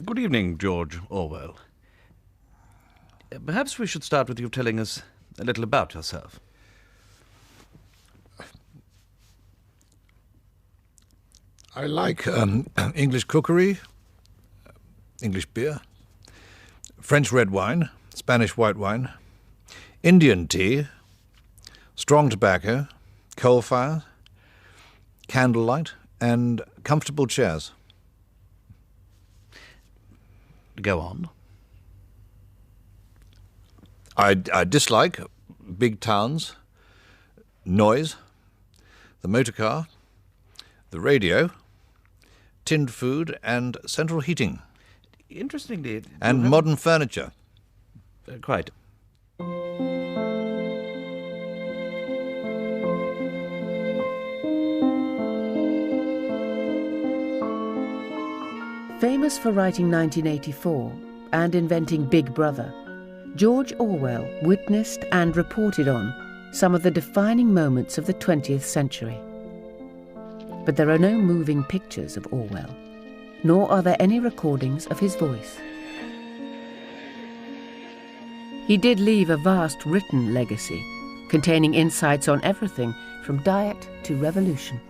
Good evening, George Orwell. Perhaps we should start with you telling us a little about yourself. I like English cookery, English beer, French red wine, Spanish white wine, Indian tea, strong tobacco, coal fire, candlelight, and comfortable chairs. Go on. I dislike big towns, noise, the motor car, the radio, tinned food, and central heating. Interestingly... And modern furniture. Quite. Famous for writing 1984 and inventing Big Brother, George Orwell witnessed and reported on some of the defining moments of the 20th century. But there are no moving pictures of Orwell, nor are there any recordings of his voice. He did leave a vast written legacy, containing insights on everything from diet to revolution.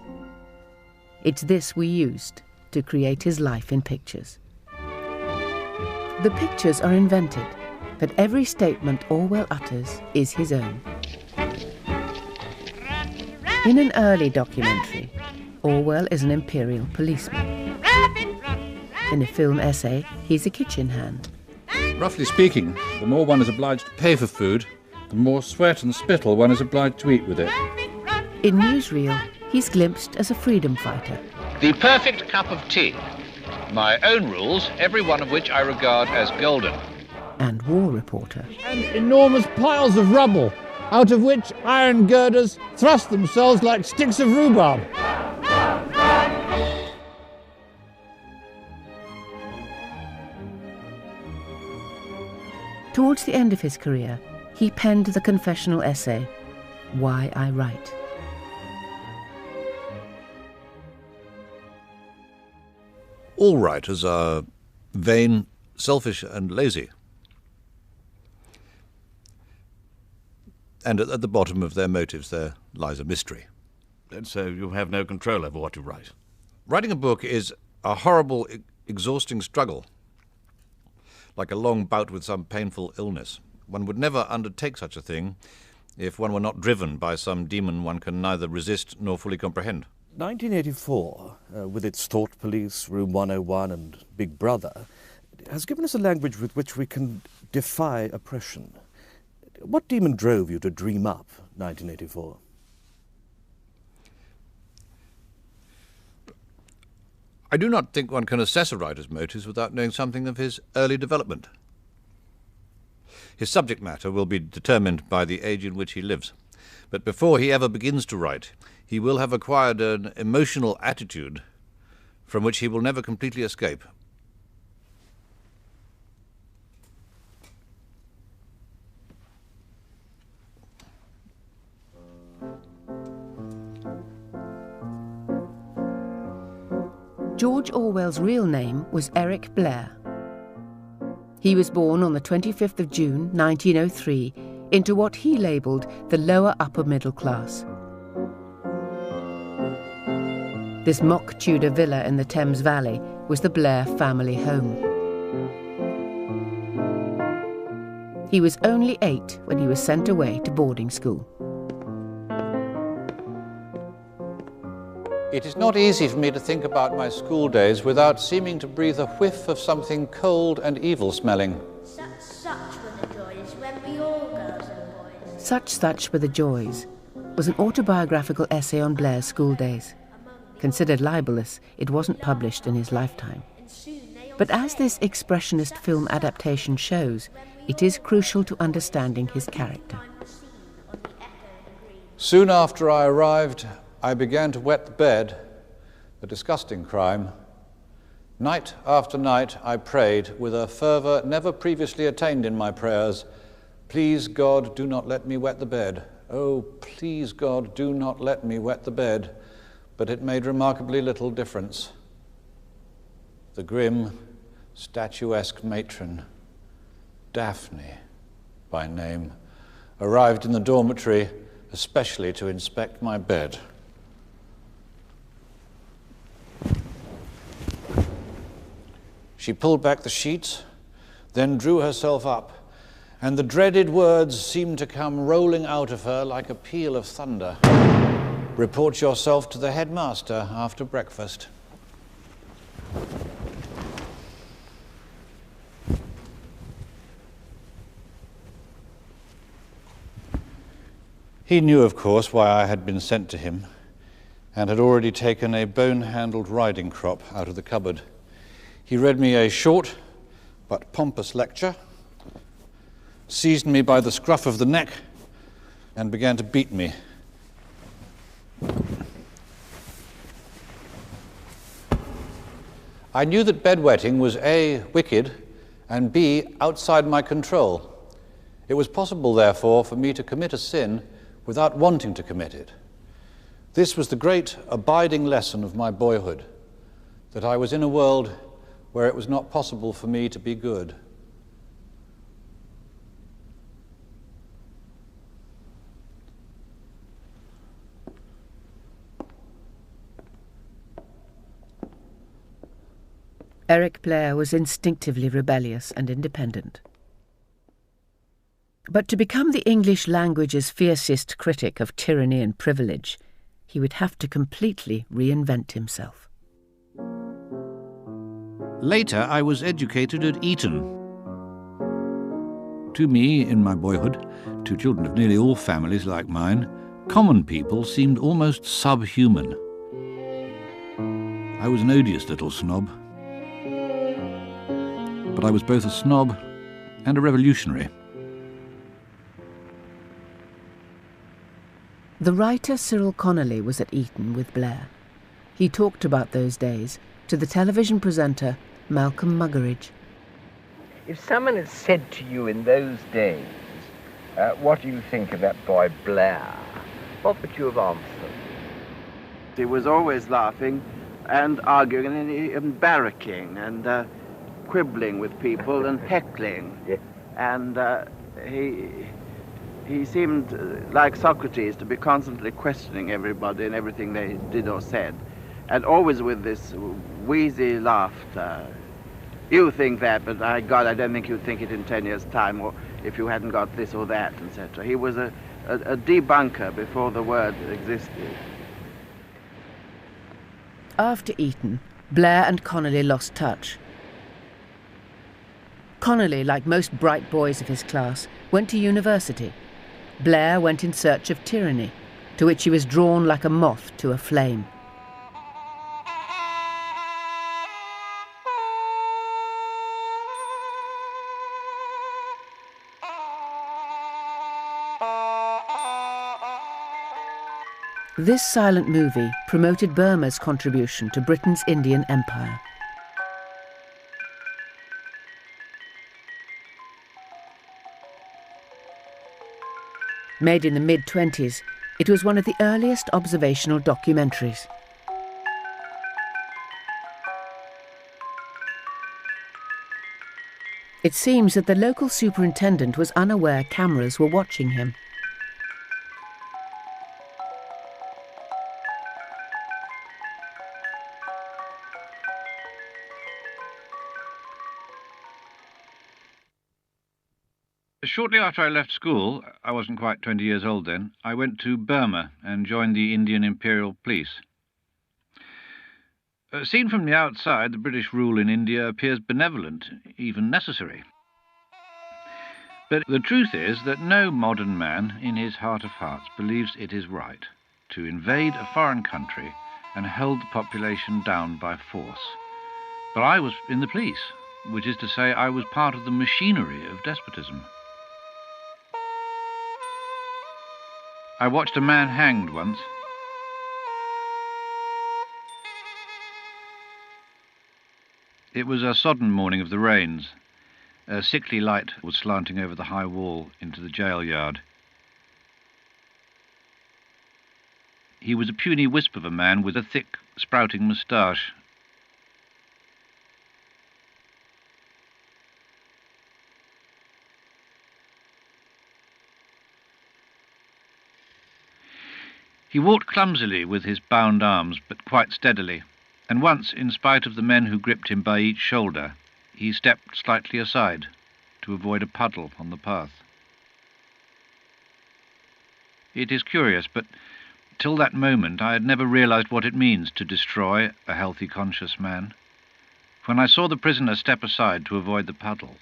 It's this we used to create his life in pictures. The pictures are invented, but every statement Orwell utters is his own. In an early documentary, Orwell is an imperial policeman. In a film essay, he's a kitchen hand. Roughly speaking, the more one is obliged to pay for food, the more sweat and spittle one is obliged to eat with it. In newsreel, he's glimpsed as a freedom fighter. The perfect cup of tea. My own rules, every one of which I regard as golden. And war reporter. And enormous piles of rubble, out of which iron girders thrust themselves like sticks of rhubarb. Towards the end of his career, he penned the confessional essay, Why I Write. All writers are vain, selfish, and lazy. And at the bottom of their motives there lies a mystery. And so you have no control over what you write? Writing a book is a horrible, exhausting struggle, like a long bout with some painful illness. One would never undertake such a thing if one were not driven by some demon one can neither resist nor fully comprehend. 1984, with its thought police, Room 101 and Big Brother, has given us a language with which we can defy oppression. What demon drove you to dream up 1984? I do not think one can assess a writer's motives without knowing something of his early development. His subject matter will be determined by the age in which he lives. But before he ever begins to write, he will have acquired an emotional attitude from which he will never completely escape. George Orwell's real name was Eric Blair. He was born on the 25th of June, 1903, into what he labelled the lower upper middle class. This mock Tudor villa in the Thames Valley was the Blair family home. He was only 8 when he was sent away to boarding school. It is not easy for me to think about my school days without seeming to breathe a whiff of something cold and evil-smelling. Such were the joys when we all girls and boys. Such Were the Joys was an autobiographical essay on Blair's school days. Considered libelous, it wasn't published in his lifetime. But as this expressionist film adaptation shows, it is crucial to understanding his character. Soon after I arrived, I began to wet the bed, a disgusting crime. Night after night I prayed with a fervour never previously attained in my prayers, "Please God, do not let me wet the bed. Oh, please God, do not let me wet the bed." But it made remarkably little difference. The grim, statuesque matron, Daphne by name, arrived in the dormitory especially to inspect my bed. She pulled back the sheets, then drew herself up, and the dreaded words seemed to come rolling out of her like a peal of thunder. Report yourself to the headmaster after breakfast. He knew, of course, why I had been sent to him, and had already taken a bone-handled riding crop out of the cupboard. He read me a short but pompous lecture, seized me by the scruff of the neck, and began to beat me. I knew that bedwetting was A, wicked, and B, outside my control. It was possible, therefore, for me to commit a sin without wanting to commit it. This was the great abiding lesson of my boyhood, that I was in a world where it was not possible for me to be good. Eric Blair was instinctively rebellious and independent. But to become the English language's fiercest critic of tyranny and privilege, he would have to completely reinvent himself. Later, I was educated at Eton. To me, in my boyhood, to children of nearly all families like mine, common people seemed almost subhuman. I was an odious little snob. But I was both a snob and a revolutionary. The writer Cyril Connolly was at Eton with Blair. He talked about those days to the television presenter Malcolm Muggeridge. If someone had said to you in those days, what do you think of that boy Blair, what would you have answered? He was always laughing and arguing and barracking and quibbling with people and heckling. Yes. And he seemed, like Socrates, to be constantly questioning everybody and everything they did or said, and always with this wheezy laughter. You think that, but God, I don't think you'd think it in 10 years' time, or if you hadn't got this or that, etc. He was a debunker before the word existed. After Eton, Blair and Connolly lost touch. Connolly, like most bright boys of his class, went to university. Blair went in search of tyranny, to which he was drawn like a moth to a flame. This silent movie promoted Burma's contribution to Britain's Indian Empire. Made in the mid-20s, it was one of the earliest observational documentaries. It seems that the local superintendent was unaware cameras were watching him. Shortly after I left school, I wasn't quite 20 years old then, I went to Burma and joined the Indian Imperial Police. Seen from the outside, the British rule in India appears benevolent, even necessary. But the truth is that no modern man, in his heart of hearts, believes it is right to invade a foreign country and hold the population down by force. But I was in the police, which is to say I was part of the machinery of despotism. I watched a man hanged once. It was a sodden morning of the rains. A sickly light was slanting over the high wall into the jail yard. He was a puny wisp of a man with a thick, sprouting moustache. He walked clumsily with his bound arms, but quite steadily, and once, in spite of the men who gripped him by each shoulder, he stepped slightly aside to avoid a puddle on the path. It is curious, but till that moment I had never realized what it means to destroy a healthy, conscious man. When I saw the prisoner step aside to avoid the puddle,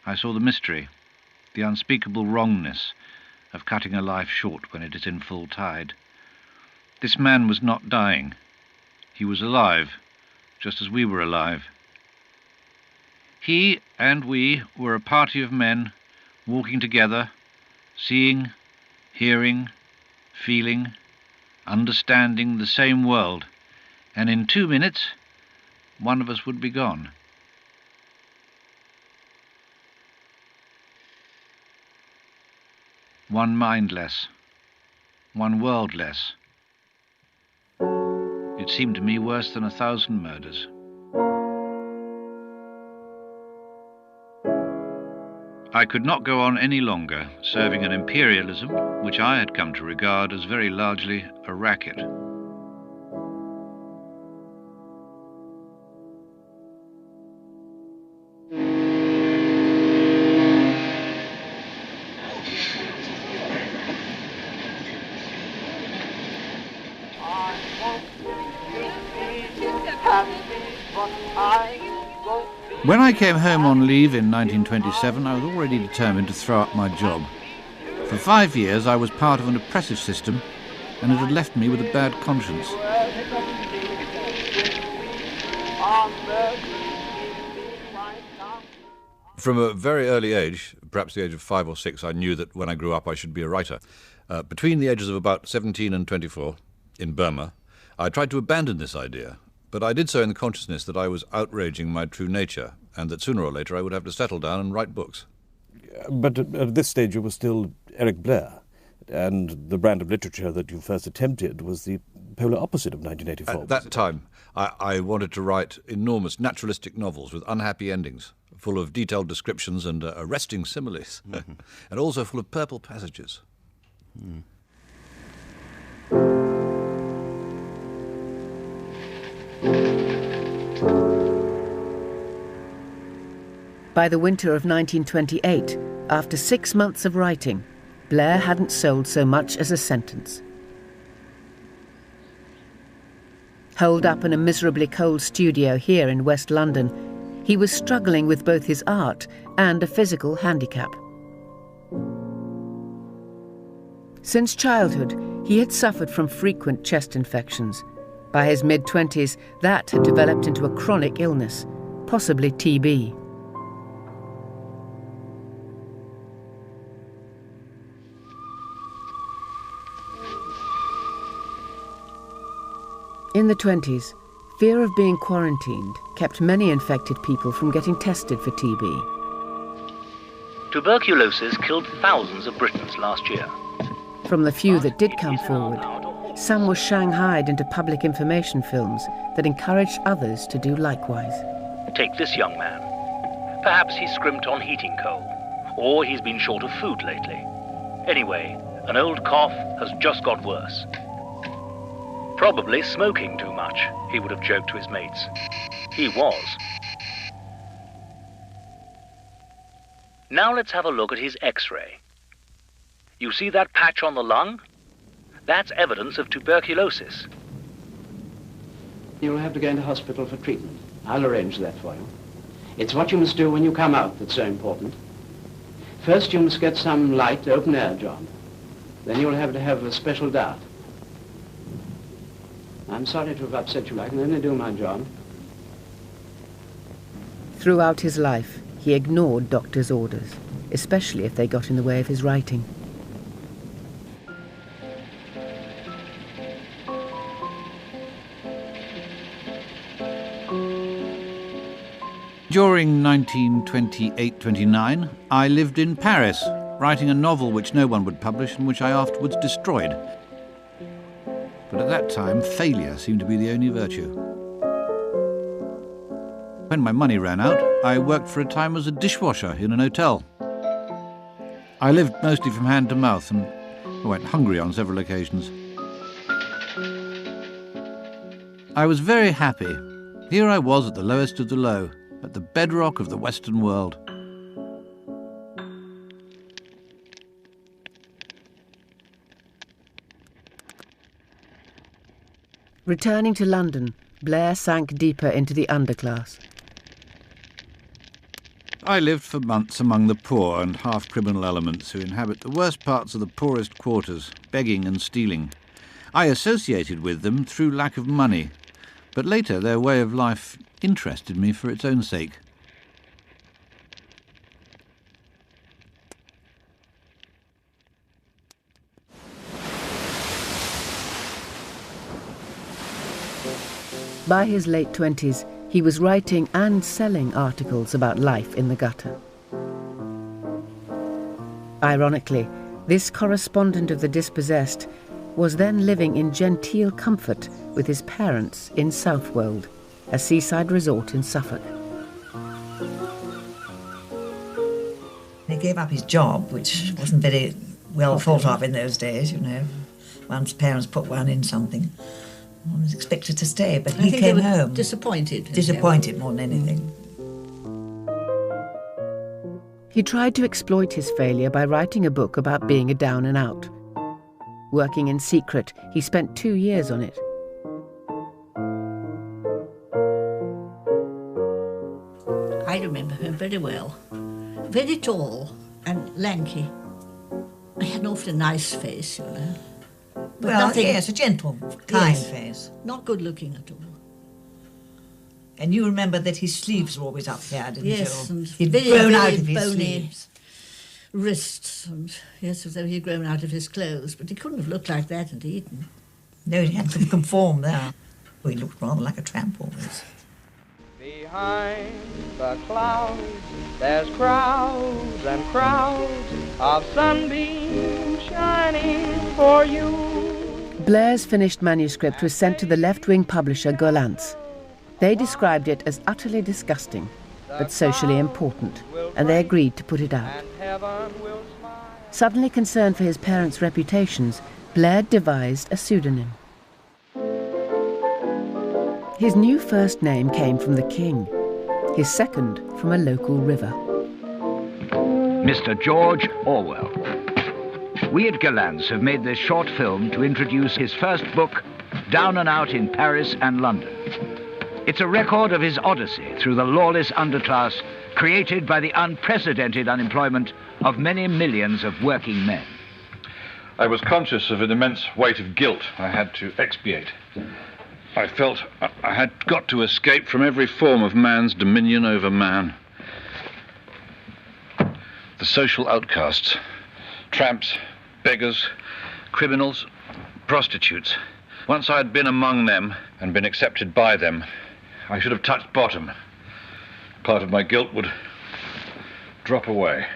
I saw the mystery, the unspeakable wrongness of cutting a life short when it is in full tide. This man was not dying. He was alive, just as we were alive. He and we were a party of men walking together, seeing, hearing, feeling, understanding the same world, and in 2 minutes, one of us would be gone. One mind less, one world less. It seemed to me worse than 1,000 murders. I could not go on any longer serving an imperialism which I had come to regard as very largely a racket. When I came home on leave in 1927, I was already determined to throw up my job. For 5 years I was part of an oppressive system, and it had left me with a bad conscience. From a very early age, perhaps the age of 5 or 6, I knew that when I grew up I should be a writer. Between the ages of about 17 and 24, in Burma, I tried to abandon this idea. But I did so in the consciousness that I was outraging my true nature, and that sooner or later I would have to settle down and write books. But at this stage you were still Eric Blair, and the brand of literature that you first attempted was the polar opposite of 1984. At that time, I wanted to write enormous naturalistic novels with unhappy endings, full of detailed descriptions and arresting similes, and also full of purple passages. By the winter of 1928, after 6 months of writing, Blair hadn't sold so much as a sentence. Holed up in a miserably cold studio here in West London, he was struggling with both his art and a physical handicap. Since childhood, he had suffered from frequent chest infections. By his mid-20s, that had developed into a chronic illness, possibly TB. In the 20s, fear of being quarantined kept many infected people from getting tested for TB. Tuberculosis killed thousands of Britons last year. From the few that did come forward, some were shanghaied into public information films that encouraged others to do likewise. Take this young man. Perhaps he's scrimped on heating coal, or he's been short of food lately. Anyway, an old cough has just got worse. Probably smoking too much, he would have joked to his mates. He was. Now let's have a look at his X-ray. You see that patch on the lung? That's evidence of tuberculosis. You'll have to go into hospital for treatment. I'll arrange that for you. It's what you must do when you come out that's so important. First you must get some light open-air job. Then you'll have to have a special diet. I'm sorry to have upset you. I can only do my job. Throughout his life, he ignored doctors' orders, especially if they got in the way of his writing. During 1928-29, I lived in Paris, writing a novel which no one would publish and which I afterwards destroyed. But at that time, failure seemed to be the only virtue. When my money ran out, I worked for a time as a dishwasher in an hotel. I lived mostly from hand to mouth and went hungry on several occasions. I was very happy. Here I was at the lowest of the low, at the bedrock of the Western world. Returning to London, Blair sank deeper into the underclass. I lived for months among the poor and half-criminal elements who inhabit the worst parts of the poorest quarters, begging and stealing. I associated with them through lack of money, but later their way of life interested me for its own sake. By his late 20s, he was writing and selling articles about life in the gutter. Ironically, this correspondent of the dispossessed was then living in genteel comfort with his parents in Southwold, a seaside resort in Suffolk. He gave up his job, which wasn't very well thought of in those days, you know. Once parents put one in something, one was expected to stay, but he came home. Disappointed. Disappointed more than anything. He tried to exploit his failure by writing a book about being a down and out. Working in secret, he spent 2 years on it. I remember him very well. Very tall and lanky. He had an awfully nice face, you know. But well, nothing, yes, a gentle, kind face. Not good looking at all. And you remember that his sleeves were always up here, didn't you? Yes, and He'd very, grown very out of his bony sleeves. Wrists, and yes, as though he'd grown out of his clothes. But he couldn't have looked like that at Eton. No, he had to conform there. Well, he looked rather like a tramp always. Behind the clouds, there's crowds and crowds of sunbeams shining for you. Blair's finished manuscript was sent to the left-wing publisher Gollancz. They described it as utterly disgusting, but socially important, and they agreed to put it out. Suddenly concerned for his parents' reputations, Blair devised a pseudonym. His new first name came from the king, his second from a local river. Mr. George Orwell. We at Gollancz have made this short film to introduce his first book, Down and Out in Paris and London. It's a record of his odyssey through the lawless underclass created by the unprecedented unemployment of many millions of working men. I was conscious of an immense weight of guilt I had to expiate. I felt I had got to escape from every form of man's dominion over man. The social outcasts, tramps, beggars, criminals, prostitutes. Once I had been among them and been accepted by them, I should have touched bottom. Part of my guilt would drop away.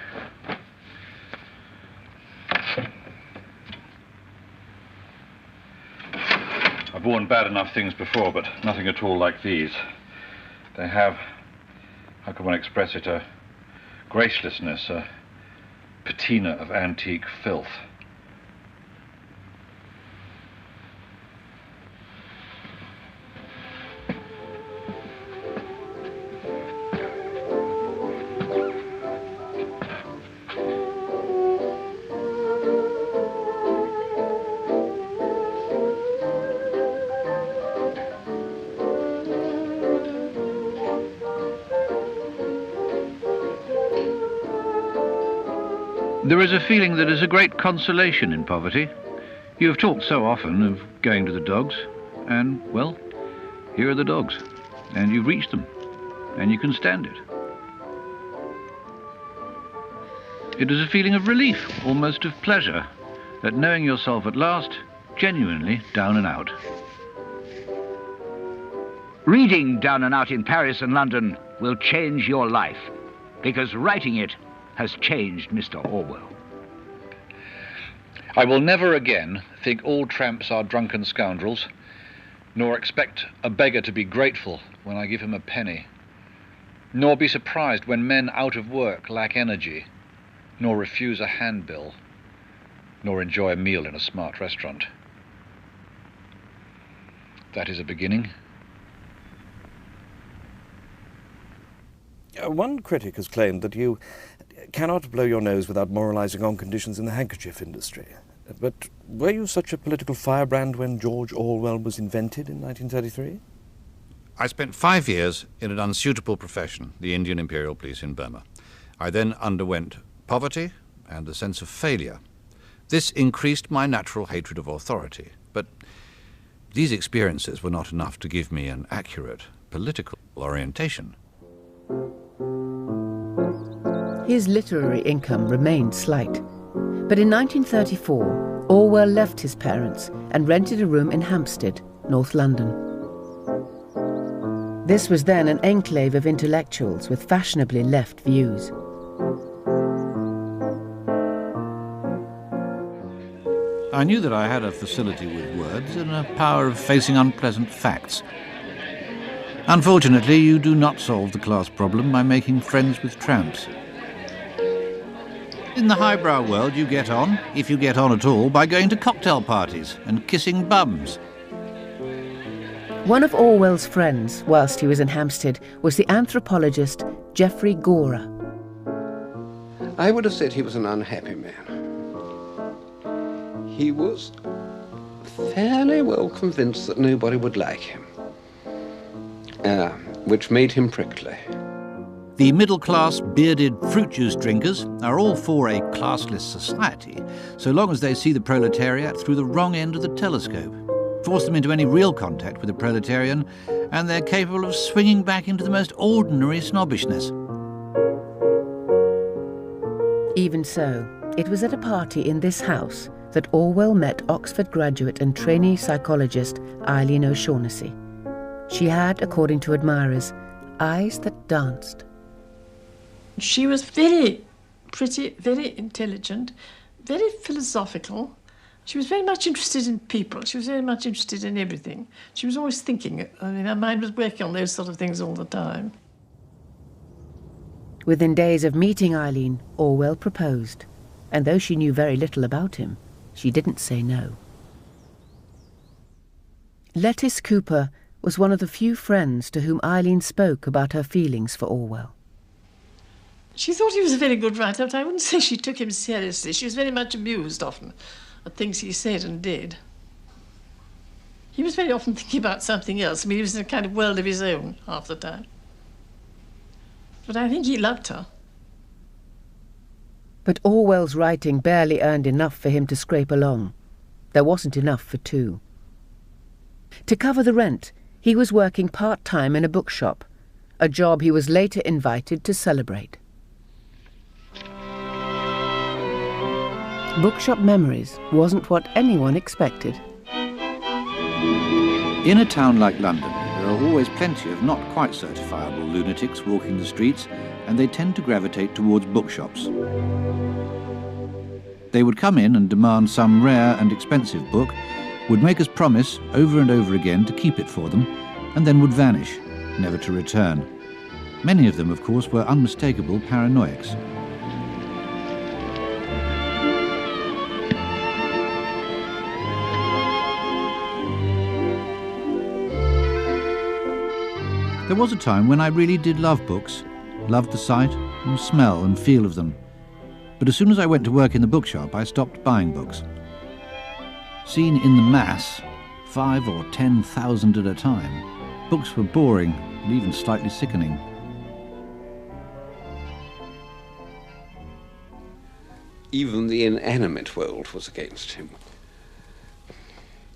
I've worn bad enough things before, but nothing at all like these. They have, how can one express it, a gracelessness, a patina of antique filth. There is a feeling that is a great consolation in poverty. You have talked so often of going to the dogs, and, well, here are the dogs, and you've reached them, and you can stand it. It is a feeling of relief, almost of pleasure, at knowing yourself at last genuinely down and out. Reading Down and Out in Paris and London will change your life, because writing it has changed Mr. Orwell. I will never again think all tramps are drunken scoundrels, nor expect a beggar to be grateful when I give him a penny, nor be surprised when men out of work lack energy, nor refuse a handbill, nor enjoy a meal in a smart restaurant. That is a beginning, One critic has claimed that you cannot blow your nose without moralising on conditions in the handkerchief industry. But were you such a political firebrand when George Orwell was invented in 1933? I spent 5 years in an unsuitable profession, the Indian Imperial Police in Burma. I then underwent poverty and a sense of failure. This increased my natural hatred of authority, but these experiences were not enough to give me an accurate political orientation. His literary income remained slight, but in 1934, Orwell left his parents and rented a room in Hampstead, North London. This was then an enclave of intellectuals with fashionably left views. I knew that I had a facility with words and a power of facing unpleasant facts. Unfortunately, you do not solve the class problem by making friends with tramps. In the highbrow world, you get on, if you get on at all, by going to cocktail parties and kissing bums. One of Orwell's friends, whilst he was in Hampstead, was the anthropologist Geoffrey Gora. I would have said he was an unhappy man. He was fairly well convinced that nobody would like him, which made him prickly. The middle-class, bearded fruit juice drinkers are all for a classless society, so long as they see the proletariat through the wrong end of the telescope. Force them into any real contact with a proletarian, and they're capable of swinging back into the most ordinary snobbishness. Even so, it was at a party in this house that Orwell met Oxford graduate and trainee psychologist Eileen O'Shaughnessy. She had, according to admirers, eyes that danced. She was very pretty, very intelligent, very philosophical. She was very much interested in people. She was very much interested in everything. She was always thinking. I mean, her mind was working on those sort of things all the time. Within days of meeting Eileen, Orwell proposed, and though she knew very little about him, she didn't say no. Lettice Cooper was one of the few friends to whom Eileen spoke about her feelings for Orwell. She thought he was a very good writer, but I wouldn't say she took him seriously. She was very much amused often at things he said and did. He was very often thinking about something else. I mean, he was in a kind of world of his own half the time. But I think he loved her. But Orwell's writing barely earned enough for him to scrape along. There wasn't enough for two. To cover the rent, he was working part-time in a bookshop, a job he was later invited to celebrate. Bookshop Memories wasn't what anyone expected. In a town like London, there are always plenty of not quite certifiable lunatics walking the streets, and they tend to gravitate towards bookshops. They would come in and demand some rare and expensive book, would make us promise over and over again to keep it for them, and then would vanish, never to return. Many of them, of course, were unmistakable paranoics. There was a time when I really did love books, loved the sight and smell and feel of them. But as soon as I went to work in the bookshop, I stopped buying books. Seen in the mass, 5,000 or 10,000 at a time, books were boring and even slightly sickening. Even the inanimate world was against him.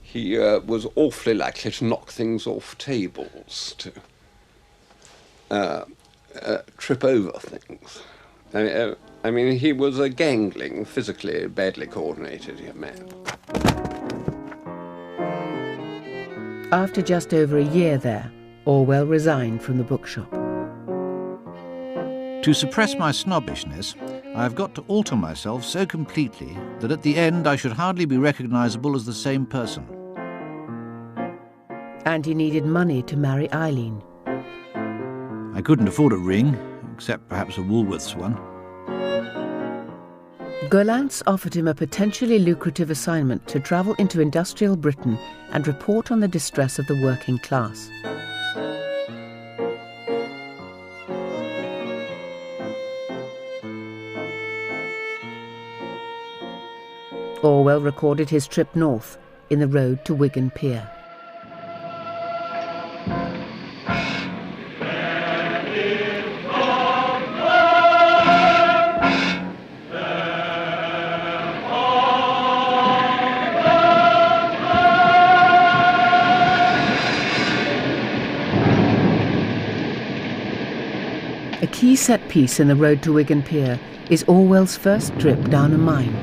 He was awfully likely to knock things off tables, to trip over things. I mean, he was a gangling, physically badly coordinated young man. After just over a year there, Orwell resigned from the bookshop. To suppress my snobbishness, I have got to alter myself so completely that at the end I should hardly be recognisable as the same person. And he needed money to marry Eileen. I couldn't afford a ring, except perhaps a Woolworths one. Gollancz offered him a potentially lucrative assignment to travel into industrial Britain and report on the distress of the working class. Orwell recorded his trip north in the road to Wigan Pier. A key set piece in the road to Wigan Pier is Orwell's first trip down a mine.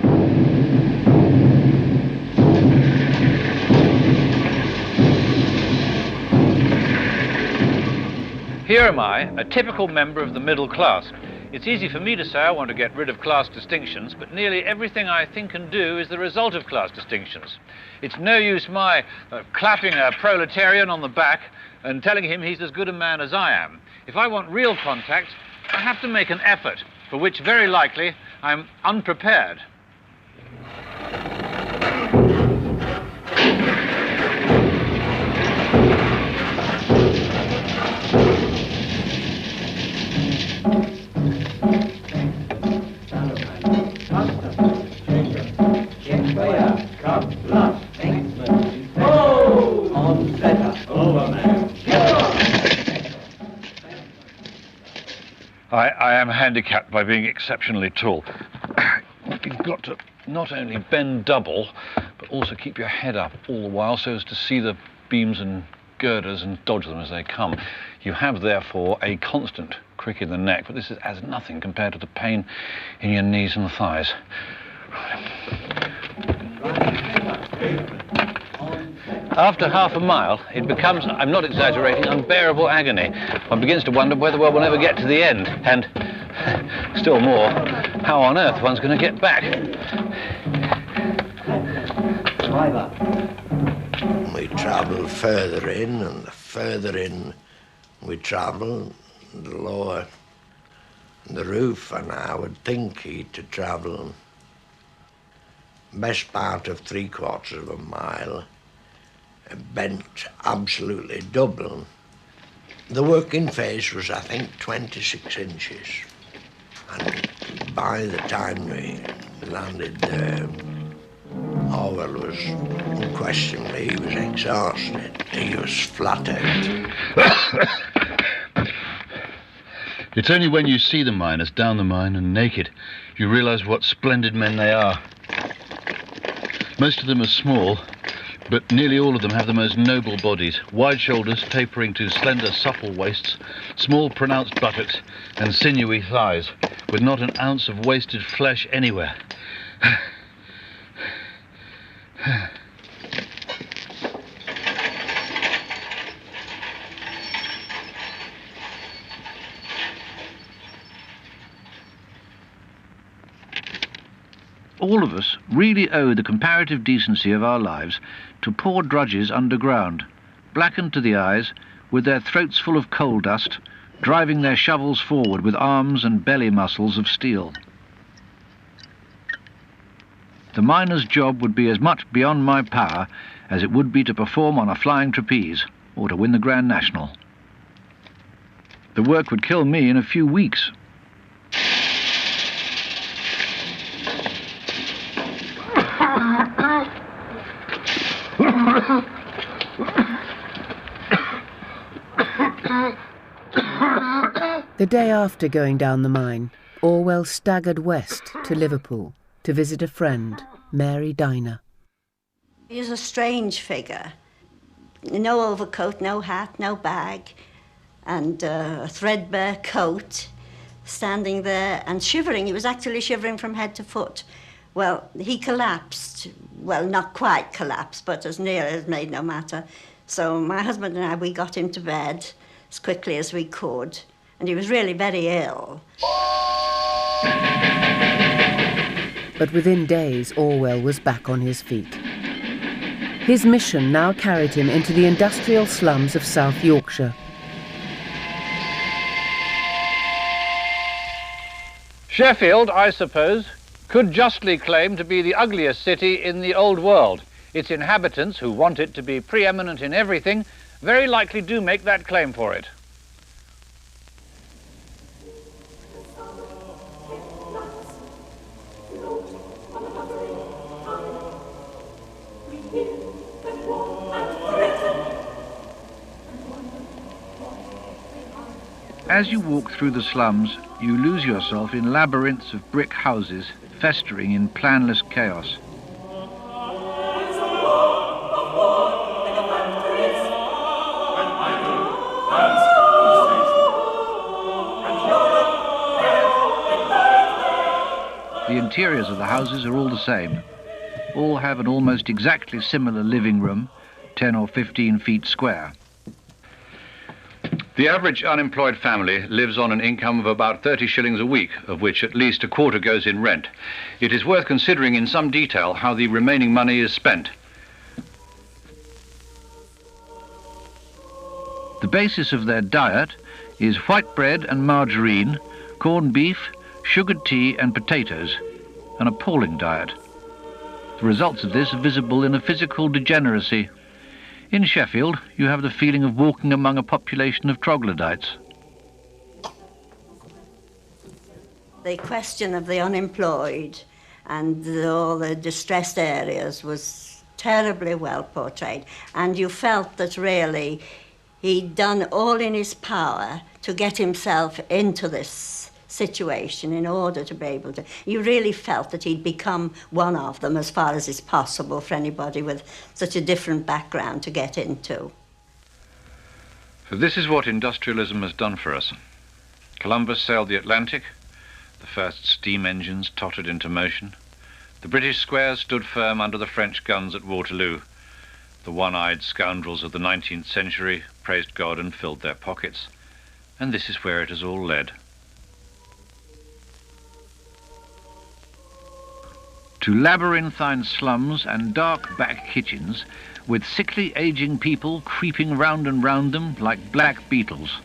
Here am I, a typical member of the middle class. It's easy for me to say I want to get rid of class distinctions, but nearly everything I think and do is the result of class distinctions. It's no use my clapping a proletarian on the back and telling him he's as good a man as I am. If I want real contact, I have to make an effort, for which very likely I'm unprepared. I am handicapped by being exceptionally tall. You've got to not only bend double, but also keep your head up all the while so as to see the beams and girders and dodge them as they come. You have, therefore, a constant crick in the neck, but this is as nothing compared to the pain in your knees and thighs. After half a mile, it becomes, I'm not exaggerating, unbearable agony. One begins to wonder whether one will ever get to the end, and still more, how on earth one's going to get back. We travel further in, and the further in we travel, the lower the roof, and I would think he'd to travel best part of 3/4 of a mile, bent absolutely double. The working face was, I think, 26 inches. And by the time we landed there, Orwell was, unquestionably, he was exhausted. He was flat out. It's only when you see the miners down the mine and naked, you realise what splendid men they are. Most of them are small, but nearly all of them have the most noble bodies, wide shoulders tapering to slender, supple waists, small, pronounced buttocks, and sinewy thighs, with not an ounce of wasted flesh anywhere. All of us really owe the comparative decency of our lives to poor drudges underground, blackened to the eyes, with their throats full of coal dust, driving their shovels forward with arms and belly muscles of steel. The miner's job would be as much beyond my power as it would be to perform on a flying trapeze or to win the Grand National. The work would kill me in a few weeks. The day after going down the mine, Orwell staggered west to Liverpool to visit a friend, Mary Diner. He was a strange figure. No overcoat, no hat, no bag, and a threadbare coat, standing there and shivering. He was actually shivering from head to foot. Well, he collapsed. Well, not quite collapsed, but as near as made no matter. So my husband and I, we got him to bed as quickly as we could, and he was really very ill. But within days, Orwell was back on his feet. His mission now carried him into the industrial slums of South Yorkshire. Sheffield, I suppose, could justly claim to be the ugliest city in the old world. Its inhabitants, who want it to be preeminent in everything, very likely do make that claim for it. As you walk through the slums, you lose yourself in labyrinths of brick houses festering in planless chaos. The interiors of the houses are all the same. All have an almost exactly similar living room, 10 or 15 feet square. The average unemployed family lives on an income of about 30 shillings a week, of which at least a quarter goes in rent. It is worth considering in some detail how the remaining money is spent. The basis of their diet is white bread and margarine, corned beef, sugared tea and potatoes, an appalling diet. The results of this are visible in a physical degeneracy. In Sheffield, you have the feeling of walking among a population of troglodytes. The question of the unemployed and all the distressed areas was terribly well portrayed, and you felt that really he'd done all in his power to get himself into this situation in order to be able to... You really felt that he'd become one of them as far as is possible for anybody with such a different background to get into. So this is what industrialism has done for us. Columbus sailed the Atlantic. The first steam engines tottered into motion. The British squares stood firm under the French guns at Waterloo. The one-eyed scoundrels of the 19th century praised God and filled their pockets. And this is where it has all led. To labyrinthine slums and dark back kitchens, with sickly aging people creeping round and round them like black beetles.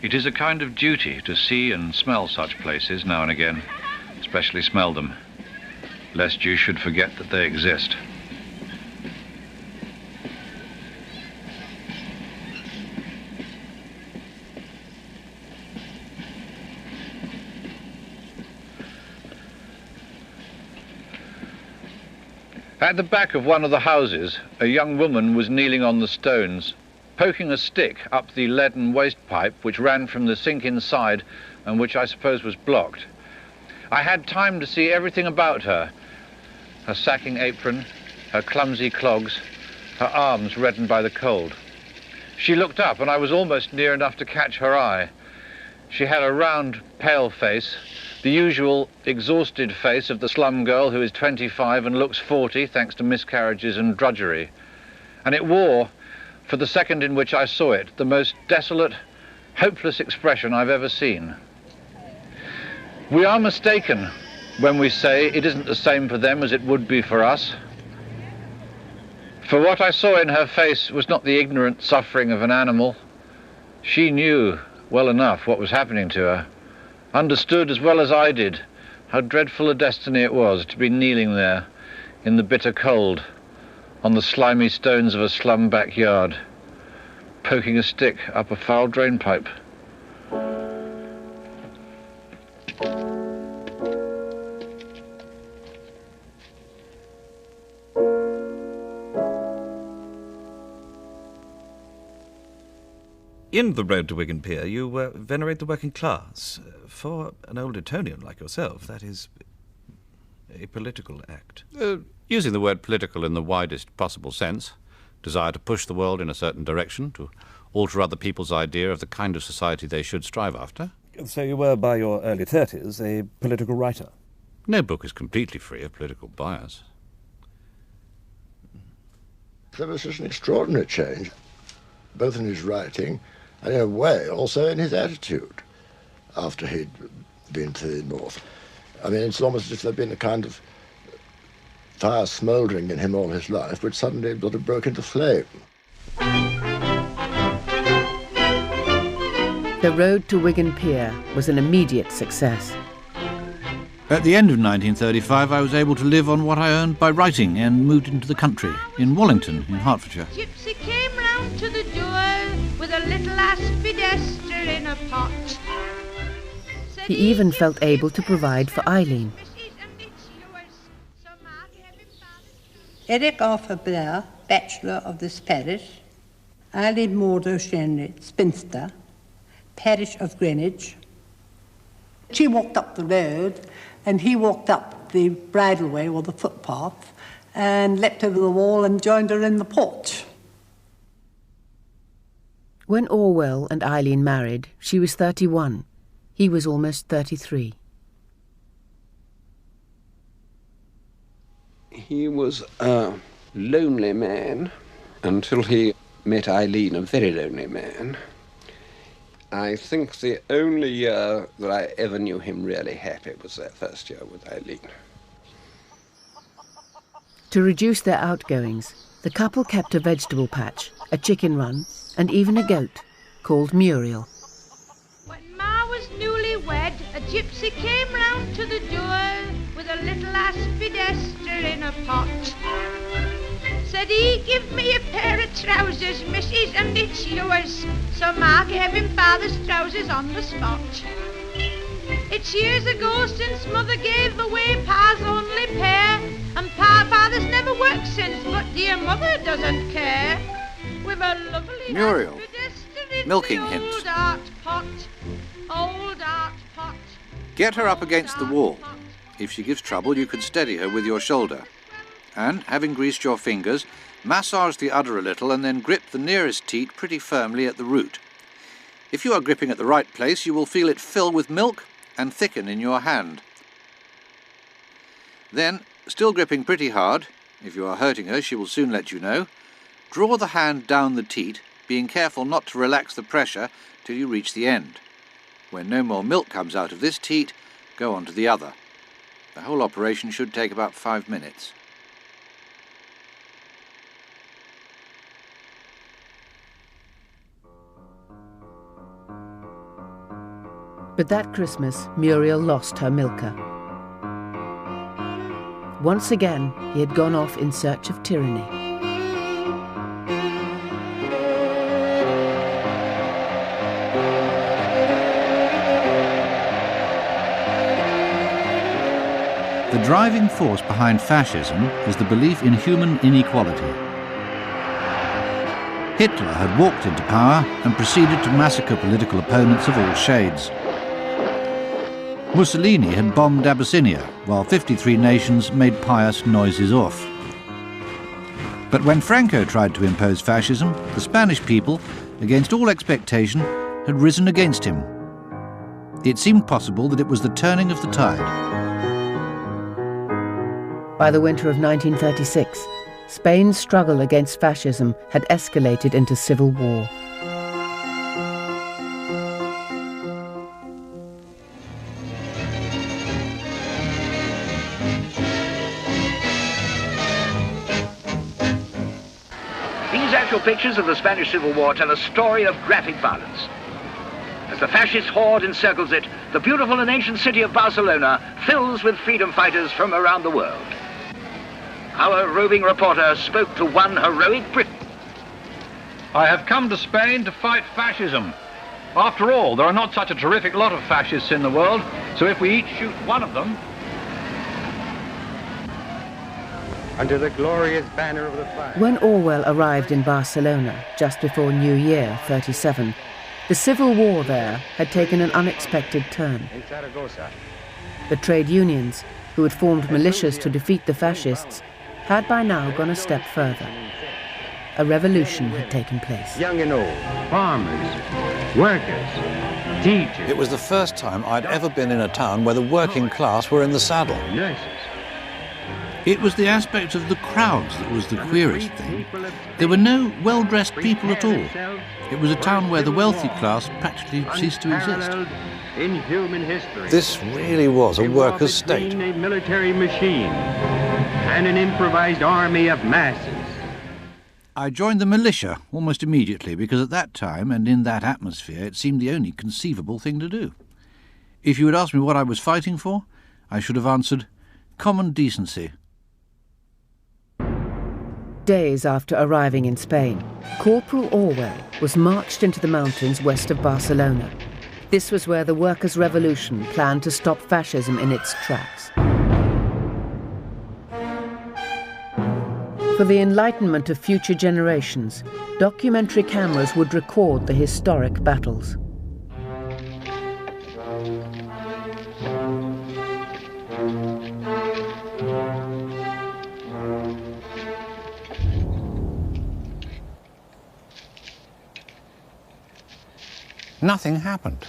It is a kind of duty to see and smell such places now and again, especially smell them, lest you should forget that they exist. At the back of one of the houses, a young woman was kneeling on the stones, poking a stick up the leaden waste pipe which ran from the sink inside and which I suppose was blocked. I had time to see everything about her. Her sacking apron, her clumsy clogs, her arms reddened by the cold. She looked up and I was almost near enough to catch her eye. She had a round, pale face, the usual exhausted face of the slum girl who is 25 and looks 40 thanks to miscarriages and drudgery. And it wore, for the second in which I saw it, the most desolate, hopeless expression I've ever seen. We are mistaken when we say it isn't the same for them as it would be for us. For what I saw in her face was not the ignorant suffering of an animal. She knew well enough what was happening to her. Understood as well as I did how dreadful a destiny it was to be kneeling there in the bitter cold on the slimy stones of a slum backyard, poking a stick up a foul drain pipe. In The Road to Wigan Pier, you venerate the working class. For an old Etonian like yourself, that is a political act. Using the word political in the widest possible sense, desire to push the world in a certain direction, to alter other people's idea of the kind of society they should strive after. So you were, by your early 30s, a political writer? No book is completely free of political bias. There was such an extraordinary change, both in his writing and in a way also in his attitude after he'd been to the north. I mean, it's almost as if there'd been a kind of fire smouldering in him all his life, which suddenly sort of broke into flame. The Road to Wigan Pier was an immediate success. At the end of 1935, I was able to live on what I earned by writing and moved into the country, in Wallington, in Hertfordshire. Gypsy came round to the door with a little aspidester in a pot. He even felt able to provide for Eileen. Eric Arthur Blair, Bachelor of this parish, Eileen Maud O'Shenry, spinster, parish of Greenwich. She walked up the road and he walked up the bridleway or the footpath and leapt over the wall and joined her in the porch. When Orwell and Eileen married, she was 31. He was almost 33. He was a lonely man until he met Eileen, a very lonely man. I think the only year that I ever knew him really happy was that first year with Eileen. To reduce their outgoings, the couple kept a vegetable patch, a chicken run, and even a goat called Muriel. When Ma was newly wed, a gypsy came round to the door with a little aspidester in a pot. Said he, give me a pair of trousers, missus, and it's yours. So Ma gave him father's trousers on the spot. It's years ago since mother gave away pa's only pair, and father's never worked since, but dear mother doesn't care. With a lovely Muriel, aspidester in milking the hints. old art pot, old art pot. Get her up against the wall. If she gives trouble, you can steady her with your shoulder. And, having greased your fingers, massage the udder a little and then grip the nearest teat pretty firmly at the root. If you are gripping at the right place, you will feel it fill with milk and thicken in your hand. Then, still gripping pretty hard, if you are hurting her, she will soon let you know, draw the hand down the teat, being careful not to relax the pressure till you reach the end. When no more milk comes out of this teat, go on to the other. The whole operation should take about 5 minutes. But that Christmas, Muriel lost her milker. Once again, he had gone off in search of tyranny. The driving force behind fascism is the belief in human inequality. Hitler had walked into power and proceeded to massacre political opponents of all shades. Mussolini had bombed Abyssinia, while 53 nations made pious noises off. But when Franco tried to impose fascism, the Spanish people, against all expectation, had risen against him. It seemed possible that it was the turning of the tide. By the winter of 1936, Spain's struggle against fascism had escalated into civil war. These actual pictures of the Spanish Civil War tell a story of graphic violence. As the fascist horde encircles it, the beautiful and ancient city of Barcelona fills with freedom fighters from around the world. Our roving reporter spoke to one heroic Briton. I have come to Spain to fight fascism. After all, there are not such a terrific lot of fascists in the world, so if we each shoot one of them... Under the glorious banner of the flag. When Orwell arrived in Barcelona just before New Year 37, the civil war there had taken an unexpected turn. In Zaragoza. The trade unions, who had formed militias to defeat the fascists, had by now gone a step further. A revolution had taken place. Young and old, farmers, workers, teachers. It was the first time I'd ever been in a town where the working class were in the saddle. Nurses. It was the aspect of the crowds that was the queerest thing. There were no well-dressed people at all. It was a town where the wealthy class practically ceased to exist. In human history. This really was a workers' state. A military machine and an improvised army of masses. I joined the militia almost immediately because at that time and in that atmosphere it seemed the only conceivable thing to do. If you had asked me what I was fighting for, I should have answered, common decency. Days after arriving in Spain, Corporal Orwell was marched into the mountains west of Barcelona. This was where the workers' revolution planned to stop fascism in its tracks. For the enlightenment of future generations, documentary cameras would record the historic battles. Nothing happened.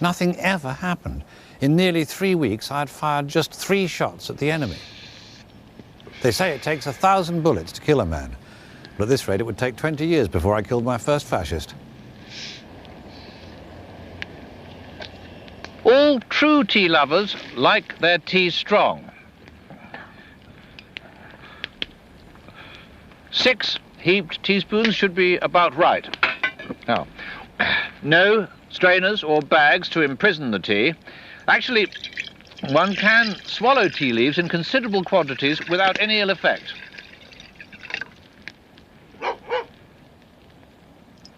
Nothing ever happened. In nearly 3 weeks, I'd fired just 3 shots at the enemy. They say it takes 1,000 bullets to kill a man. But at this rate, it would take 20 years before I killed my first fascist. All true tea lovers like their tea strong. 6 heaped teaspoons should be about right. Now, no strainers or bags to imprison the tea. Actually, one can swallow tea leaves in considerable quantities without any ill effect.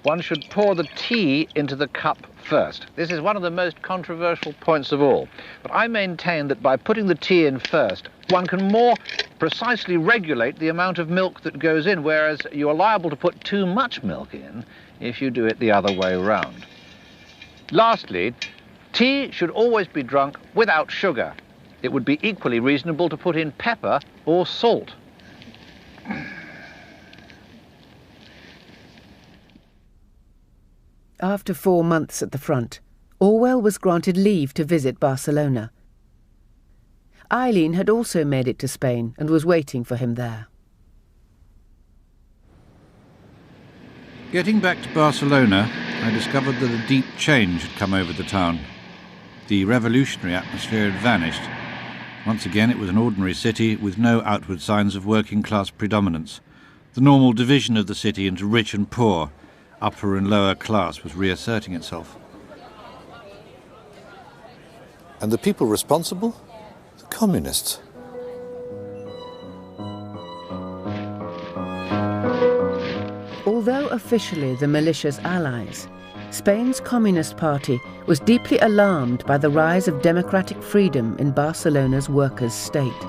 One should pour the tea into the cup first. This is one of the most controversial points of all. But I maintain that by putting the tea in first, one can more precisely regulate the amount of milk that goes in, whereas you are liable to put too much milk in if you do it the other way round. Lastly, tea should always be drunk without sugar. It would be equally reasonable to put in pepper or salt. After 4 months at the front, Orwell was granted leave to visit Barcelona. Eileen had also made it to Spain and was waiting for him there. Getting back to Barcelona, I discovered that a deep change had come over the town. The revolutionary atmosphere had vanished. Once again, it was an ordinary city with no outward signs of working-class predominance. The normal division of the city into rich and poor, upper and lower class, was reasserting itself. And the people responsible? The communists. Although officially the militia's allies, Spain's Communist Party was deeply alarmed by the rise of democratic freedom in Barcelona's workers' state.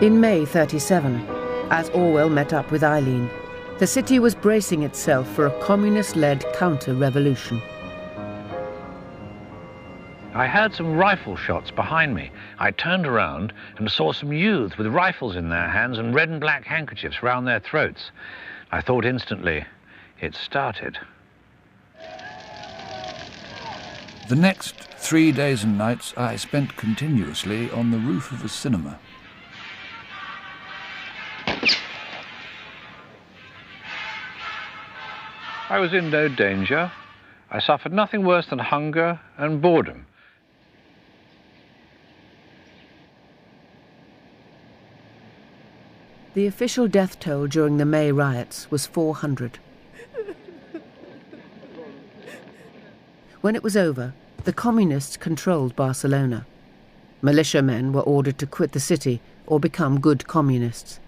In May 1937, as Orwell met up with Eileen, the city was bracing itself for a communist-led counter-revolution. I heard some rifle shots behind me. I turned around and saw some youths with rifles in their hands and red and black handkerchiefs round their throats. I thought instantly, it started. The next 3 days and nights I spent continuously on the roof of a cinema. I was in no danger. I suffered nothing worse than hunger and boredom. The official death toll during the May riots was 400. When it was over, the communists controlled Barcelona. Militiamen were ordered to quit the city or become good communists.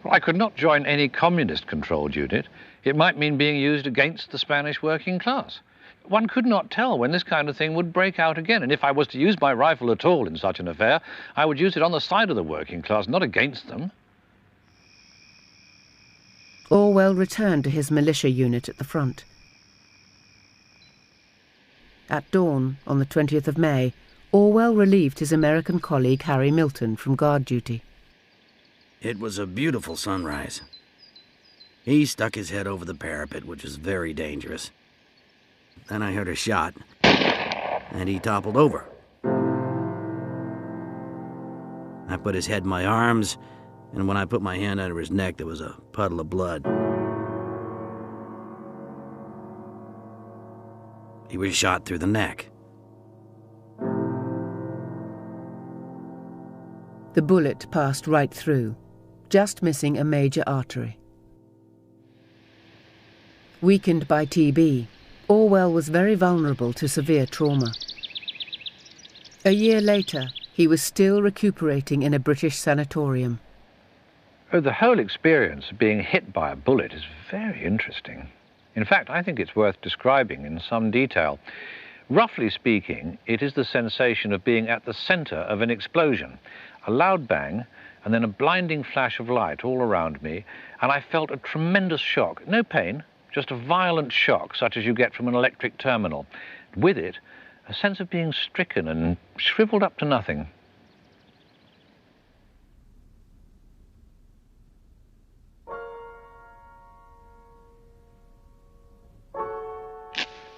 Well, I could not join any communist-controlled unit. It might mean being used against the Spanish working class. One could not tell when this kind of thing would break out again, and if I was to use my rifle at all in such an affair, I would use it on the side of the working class, not against them. Orwell returned to his militia unit at the front. At dawn, on the 20th of May, Orwell relieved his American colleague Harry Milton from guard duty. It was a beautiful sunrise. He stuck his head over the parapet, which was very dangerous. Then I heard a shot, and he toppled over. I put his head in my arms, and when I put my hand under his neck, there was a puddle of blood. He was shot through the neck. The bullet passed right through, just missing a major artery. Weakened by TB, Orwell was very vulnerable to severe trauma. A year later, he was still recuperating in a British sanatorium. Oh, the whole experience of being hit by a bullet is very interesting. In fact, I think it's worth describing in some detail. Roughly speaking, it is the sensation of being at the centre of an explosion, a loud bang, and then a blinding flash of light all around me, and I felt a tremendous shock. No pain, just a violent shock, such as you get from an electric terminal. With it, a sense of being stricken and shriveled up to nothing.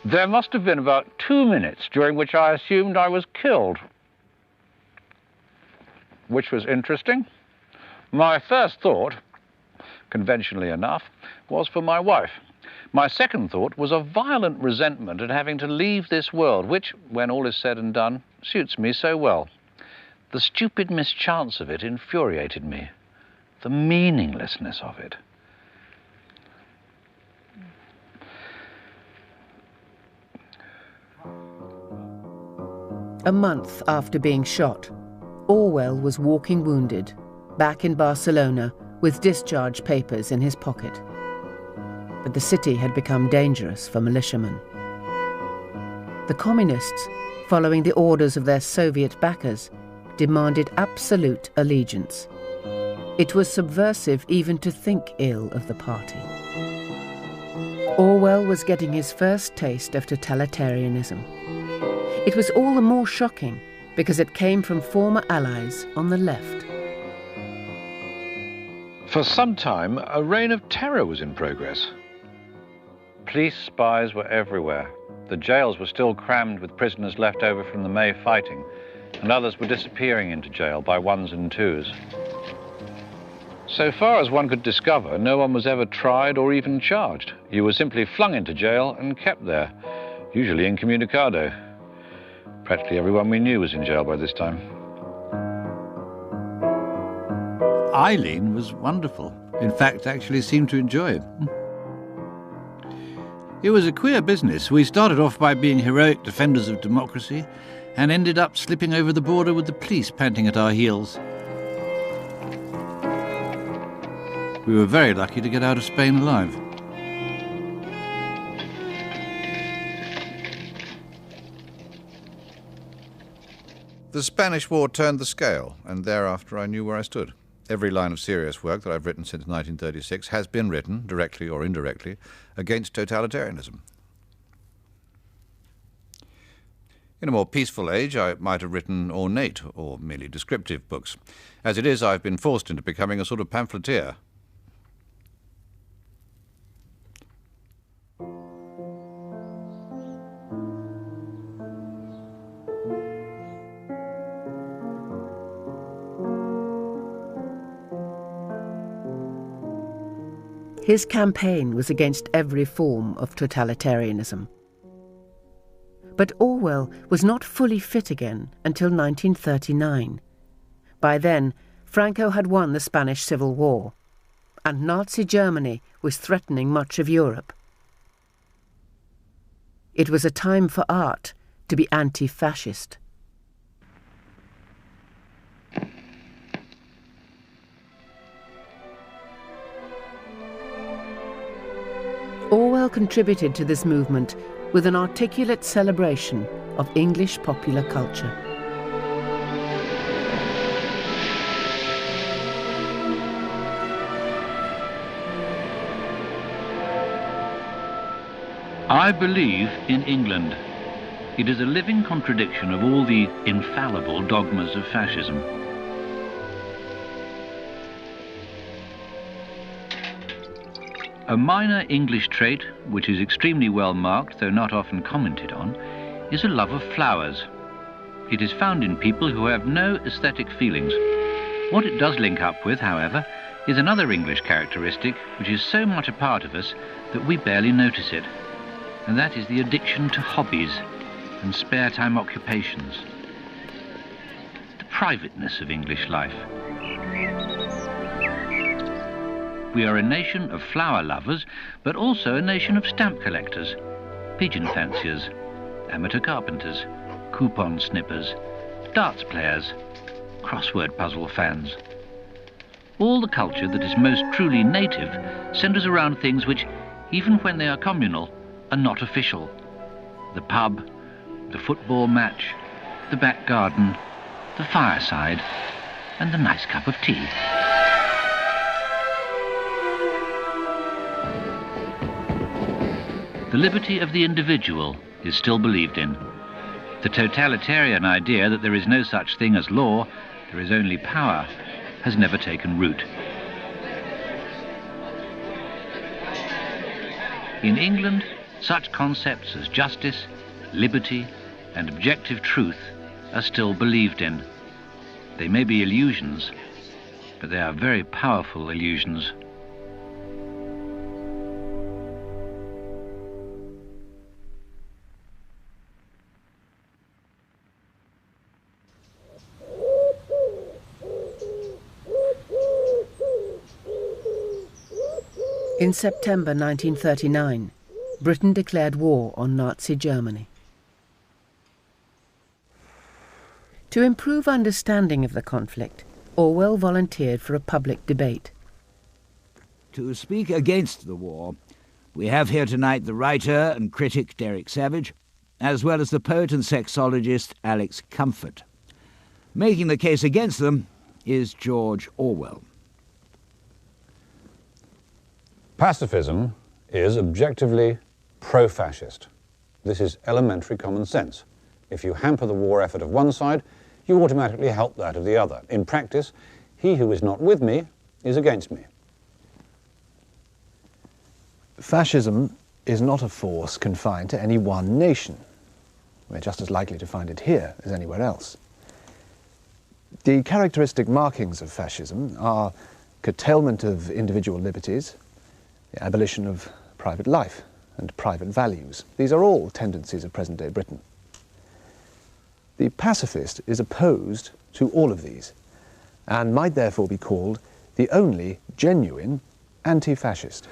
There must have been about 2 minutes during which I assumed I was killed, which was interesting. My first thought, conventionally enough, was for my wife. My second thought was a violent resentment at having to leave this world, which, when all is said and done, suits me so well. The stupid mischance of it infuriated me, the meaninglessness of it. A month after being shot, Orwell was walking wounded, back in Barcelona with discharge papers in his pocket. But the city had become dangerous for militiamen. The communists, following the orders of their Soviet backers, demanded absolute allegiance. It was subversive even to think ill of the party. Orwell was getting his first taste of totalitarianism. It was all the more shocking because it came from former allies on the left. For some time, a reign of terror was in progress. Police spies were everywhere. The jails were still crammed with prisoners left over from the May fighting, and others were disappearing into jail by ones and twos. So far as one could discover, no one was ever tried or even charged. You were simply flung into jail and kept there, usually incommunicado. Practically everyone we knew was in jail by this time. Eileen was wonderful. In fact, actually seemed to enjoy it. It was a queer business. We started off by being heroic defenders of democracy and ended up slipping over the border with the police panting at our heels. We were very lucky to get out of Spain alive. The Spanish War turned the scale, and thereafter I knew where I stood. Every line of serious work that I've written since 1936 has been written, directly or indirectly, against totalitarianism. In a more peaceful age, I might have written ornate or merely descriptive books. As it is, I've been forced into becoming a sort of pamphleteer. His campaign was against every form of totalitarianism. But Orwell was not fully fit again until 1939. By then, Franco had won the Spanish Civil War, and Nazi Germany was threatening much of Europe. It was a time for art to be anti-fascist. Orwell contributed to this movement with an articulate celebration of English popular culture. I believe in England. It is a living contradiction of all the infallible dogmas of fascism. A minor English trait, which is extremely well marked, though not often commented on, is a love of flowers. It is found in people who have no aesthetic feelings. What it does link up with, however, is another English characteristic which is so much a part of us that we barely notice it, and that is the addiction to hobbies and spare time occupations. The privateness of English life. We are a nation of flower lovers, but also a nation of stamp collectors, pigeon fanciers, amateur carpenters, coupon snippers, darts players, crossword puzzle fans. All the culture that is most truly native centres around things which, even when they are communal, are not official. The pub, the football match, the back garden, the fireside, and the nice cup of tea. The liberty of the individual is still believed in. The totalitarian idea that there is no such thing as law, there is only power, has never taken root. In England, such concepts as justice, liberty, and objective truth are still believed in. They may be illusions, but they are very powerful illusions. In September 1939, Britain declared war on Nazi Germany. To improve understanding of the conflict, Orwell volunteered for a public debate. To speak against the war, we have here tonight the writer and critic Derek Savage, as well as the poet and sexologist Alex Comfort. Making the case against them is George Orwell. Pacifism is objectively pro-fascist. This is elementary common sense. If you hamper the war effort of one side, you automatically help that of the other. In practice, he who is not with me is against me. Fascism is not a force confined to any one nation. We're just as likely to find it here as anywhere else. The characteristic markings of fascism are curtailment of individual liberties, the abolition of private life and private values. These are all tendencies of present-day Britain. The pacifist is opposed to all of these and might therefore be called the only genuine anti-fascist.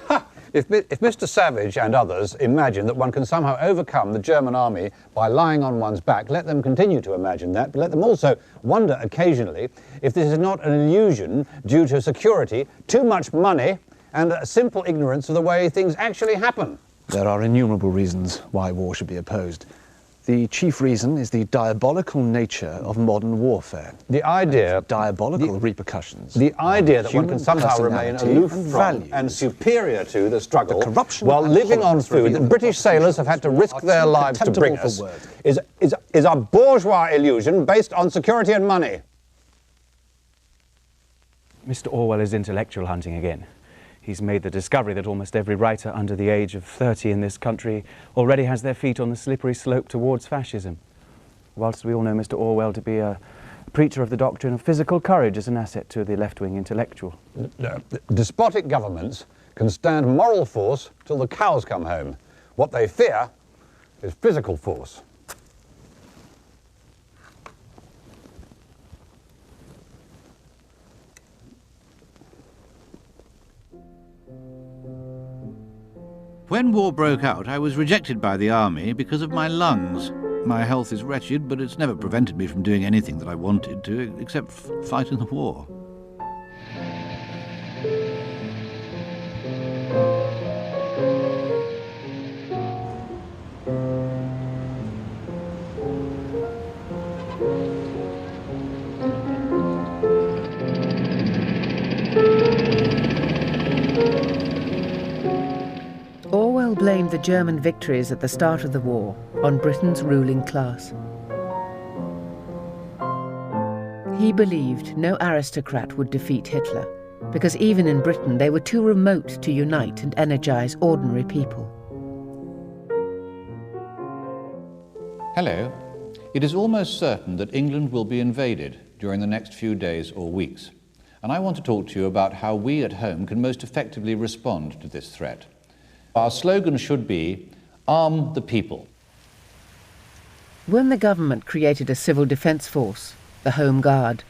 If Mr. Savage and others imagine that one can somehow overcome the German army by lying on one's back, let them continue to imagine that, but let them also wonder occasionally if this is not an illusion due to security, too much money, and a simple ignorance of the way things actually happen. There are innumerable reasons why war should be opposed. The chief reason is the diabolical nature of modern warfare. The idea... Diabolical repercussions. The idea that one can somehow remain aloof from and superior to the struggle while living on food that British sailors have had to risk their lives to bring us is a bourgeois illusion based on security and money. Mr. Orwell is intellectual hunting again. He's made the discovery that almost every writer under the age of 30 in this country already has their feet on the slippery slope towards fascism. Whilst we all know Mr. Orwell to be a preacher of the doctrine of physical courage as an asset to the left-wing intellectual. Despotic governments can stand moral force till the cows come home. What they fear is physical force. When war broke out, I was rejected by the army because of my lungs. My health is wretched, but it's never prevented me from doing anything that I wanted to, except fight in the war. Orwell blamed the German victories at the start of the war on Britain's ruling class. He believed no aristocrat would defeat Hitler, because even in Britain they were too remote to unite and energize ordinary people. Hello. It is almost certain that England will be invaded during the next few days or weeks, and I want to talk to you about how we at home can most effectively respond to this threat. Our slogan should be, arm the people. When the government created a civil defence force, the Home Guard,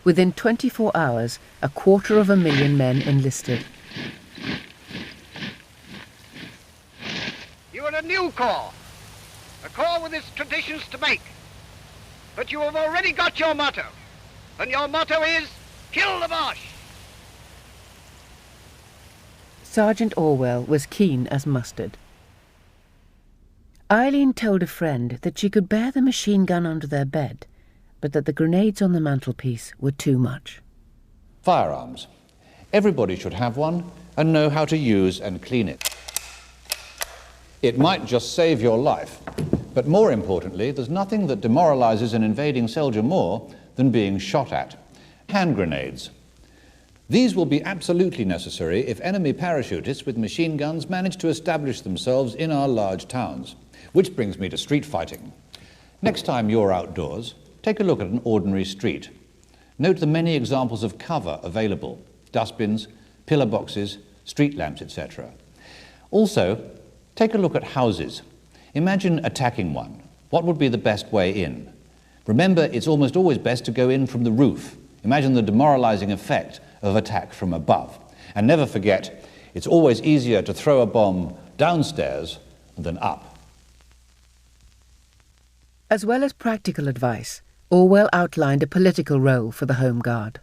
within 24 hours, 250,000 men enlisted. You are a new corps, a corps with its traditions to make. But you have already got your motto, and your motto is, kill the Boche. Sergeant Orwell was keen as mustard. Eileen told a friend that she could bear the machine gun under their bed, but that the grenades on the mantelpiece were too much. Firearms. Everybody should have one and know how to use and clean it. It might just save your life, but more importantly, there's nothing that demoralizes an invading soldier more than being shot at. Hand grenades. These will be absolutely necessary if enemy parachutists with machine guns manage to establish themselves in our large towns. Which brings me to street fighting. Next time you're outdoors, take a look at an ordinary street. Note the many examples of cover available: dustbins, pillar boxes, street lamps, etc. Also, take a look at houses. Imagine attacking one. What would be the best way in? Remember, it's almost always best to go in from the roof. Imagine the demoralizing effect of attack from above. And never forget, it's always easier to throw a bomb downstairs than up. As well as practical advice, Orwell outlined a political role for the Home Guard.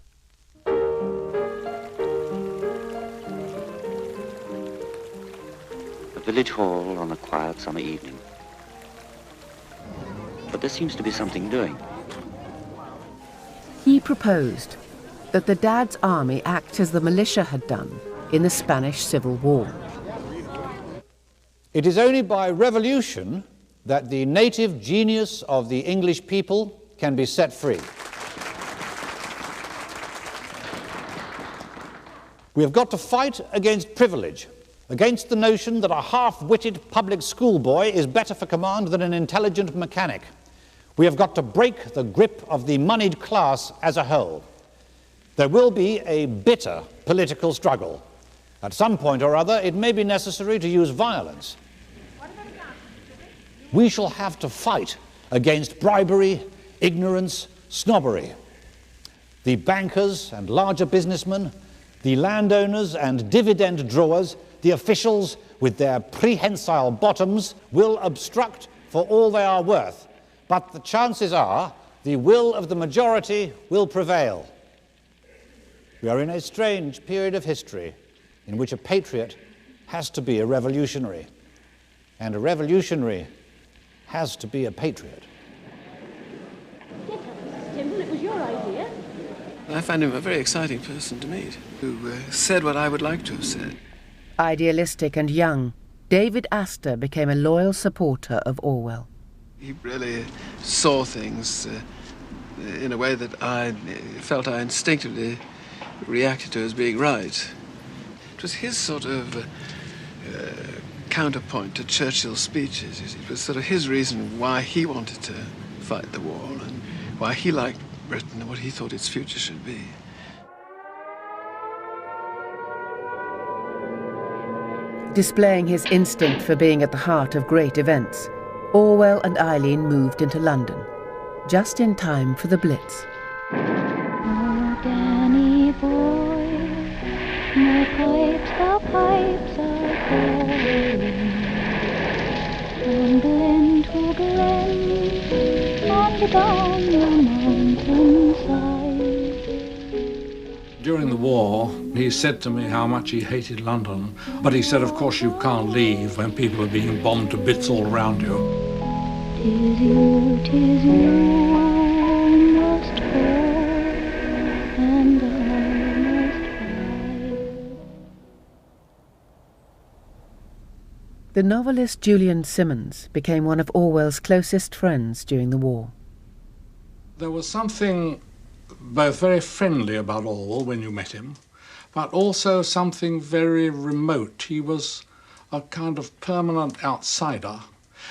A village hall on a quiet summer evening. But there seems to be something doing. He proposed that the Dad's army act as the militia had done in the Spanish Civil War. It is only by revolution that the native genius of the English people can be set free. We have got to fight against privilege, against the notion that a half-witted public schoolboy is better for command than an intelligent mechanic. We have got to break the grip of the moneyed class as a whole. There will be a bitter political struggle. At some point or other, it may be necessary to use violence. We shall have to fight against bribery, ignorance, snobbery. The bankers and larger businessmen, the landowners and dividend drawers, the officials with their prehensile bottoms will obstruct for all they are worth. But the chances are the will of the majority will prevail. We are in a strange period of history in which a patriot has to be a revolutionary, and a revolutionary has to be a patriot. Timble, it was your idea. I find him a very exciting person to meet, who said what I would like to have said. Idealistic and young, David Astor became a loyal supporter of Orwell. He really saw things in a way that I felt I instinctively reacted to as being right. It was his sort of counterpoint to Churchill's speeches. It was sort of his reason why he wanted to fight the war and why he liked Britain and what he thought its future should be. Displaying his instinct for being at the heart of great events, Orwell and Eileen moved into London, just in time for the Blitz. Oh, Danny boy, the pipes are calling. From glen to glen, and down the mountainside. During the war, he said to me how much he hated London, but he said, of course, you can't leave when people are being bombed to bits all around you. 'Tis you I must hold, and I must fight. The novelist Julian Simmons became one of Orwell's closest friends during the war. There was something both very friendly about Orwell when you met him, but also something very remote. He was a kind of permanent outsider.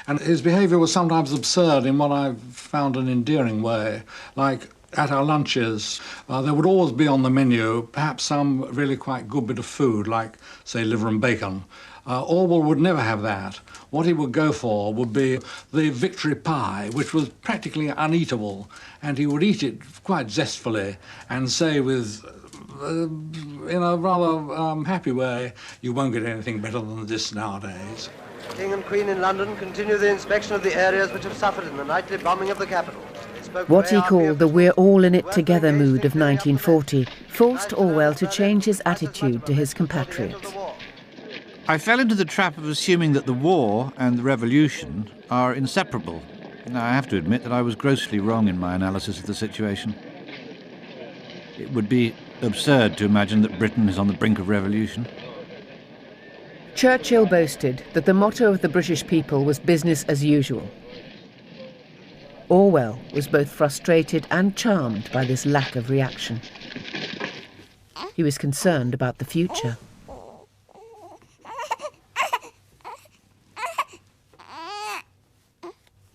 And his behaviour was sometimes absurd in what I found an endearing way. Like at our lunches, there would always be on the menu perhaps some really quite good bit of food, like, say, liver and bacon. Orwell would never have that. What he would go for would be the victory pie, which was practically uneatable, and he would eat it quite zestfully and say with, in a rather happy way, you won't get anything better than this nowadays. King and Queen in London continue the inspection of the areas which have suffered in the nightly bombing of the capital. What he called the we're all in it together mood of 1940 forced Orwell to change his attitude to his compatriots. I fell into the trap of assuming that the war and the revolution are inseparable. Now, I have to admit that I was grossly wrong in my analysis of the situation. It would be absurd to imagine that Britain is on the brink of revolution. Churchill boasted that the motto of the British people was business as usual. Orwell was both frustrated and charmed by this lack of reaction. He was concerned about the future.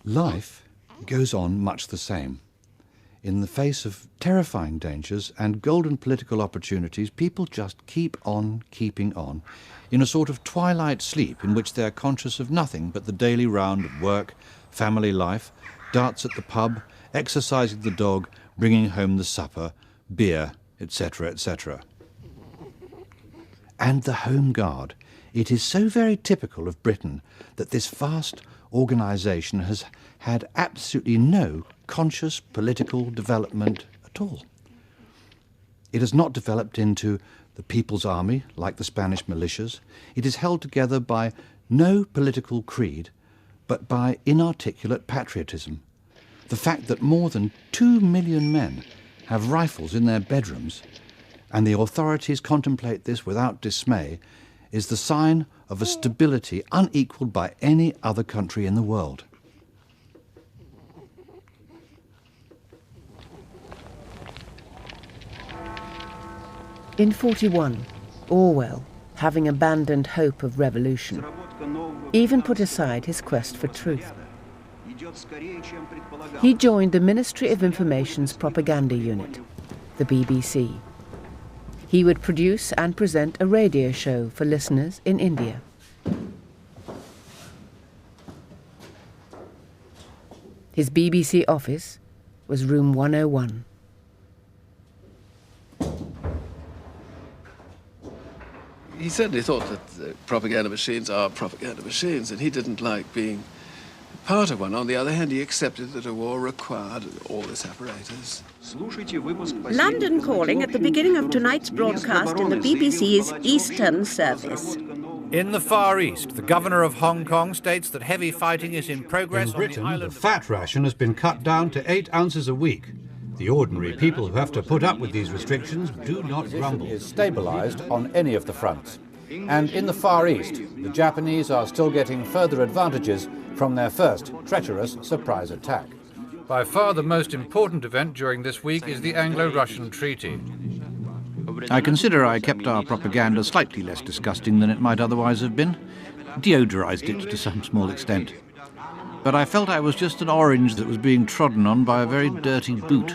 Life goes on much the same. In the face of terrifying dangers and golden political opportunities, people just keep on keeping on, in a sort of twilight sleep in which they are conscious of nothing but the daily round of work, family life, darts at the pub, exercising the dog, bringing home the supper, beer, etc., etc. And the Home Guard. It is so very typical of Britain that this vast organisation has had absolutely no conscious political development at all. It has not developed into the People's Army, like the Spanish militias. It is held together by no political creed, but by inarticulate patriotism. The fact that more than 2 million men have rifles in their bedrooms, and the authorities contemplate this without dismay, is the sign of a stability unequalled by any other country in the world. In 1941, Orwell, having abandoned hope of revolution, even put aside his quest for truth. He joined the Ministry of Information's propaganda unit, the BBC. He would produce and present a radio show for listeners in India. His BBC office was room 101. He certainly thought that propaganda machines are propaganda machines, and he didn't like being part of one. On the other hand, he accepted that a war required all this apparatus. London calling at the beginning of tonight's broadcast in the BBC's Eastern Service. In the Far East, the governor of Hong Kong states that heavy fighting is in progress In Britain, on the island. the fat ration has been cut down to 8 ounces a week. The ordinary people who have to put up with these restrictions do not grumble. Is stabilised on any of the fronts. And in the Far East, the Japanese are still getting further advantages from their first treacherous surprise attack. By far the most important event during this week is the Anglo-Russian Treaty. I consider I kept our propaganda slightly less disgusting than it might otherwise have been, deodorized it to some small extent. But I felt I was just an orange that was being trodden on by a very dirty boot.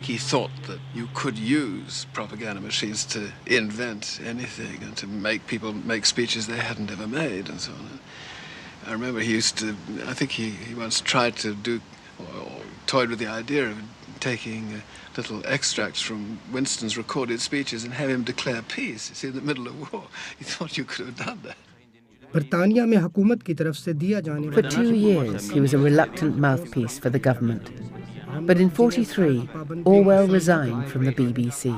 He thought that you could use propaganda machines to invent anything and to make people make speeches they hadn't ever made and so on. I remember he used to, I think he once tried to do, or toyed with the idea of taking little extracts from Winston's recorded speeches and have him declare peace. You see, in the middle of war, he thought you could have done that. For 2 years, he was a reluctant mouthpiece for the government. But in 1943, Orwell resigned from the BBC.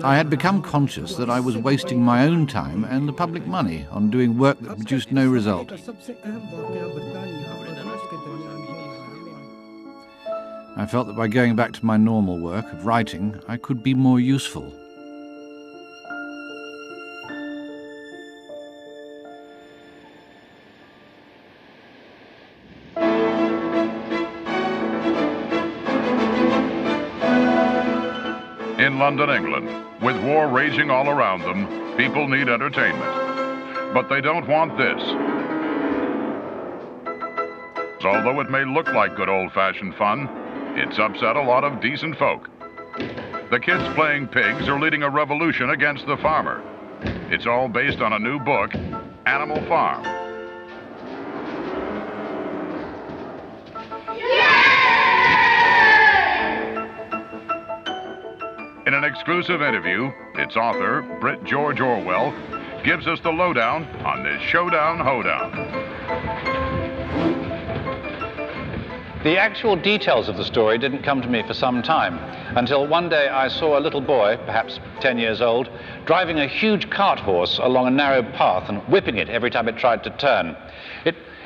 I had become conscious that I was wasting my own time and the public money on doing work that produced no result. I felt that by going back to my normal work of writing, I could be more useful. In London, England, with war raging all around them, people need entertainment. But they don't want this. Although it may look like good old-fashioned fun, it's upset a lot of decent folk. The kids playing pigs are leading a revolution against the farmer. It's all based on a new book, Animal Farm. In an exclusive interview, its author, Brit George Orwell, gives us the lowdown on this showdown hoedown. The actual details of the story didn't come to me for some time, until one day I saw a little boy, perhaps 10 years old, driving a huge cart horse along a narrow path and whipping it every time it tried to turn.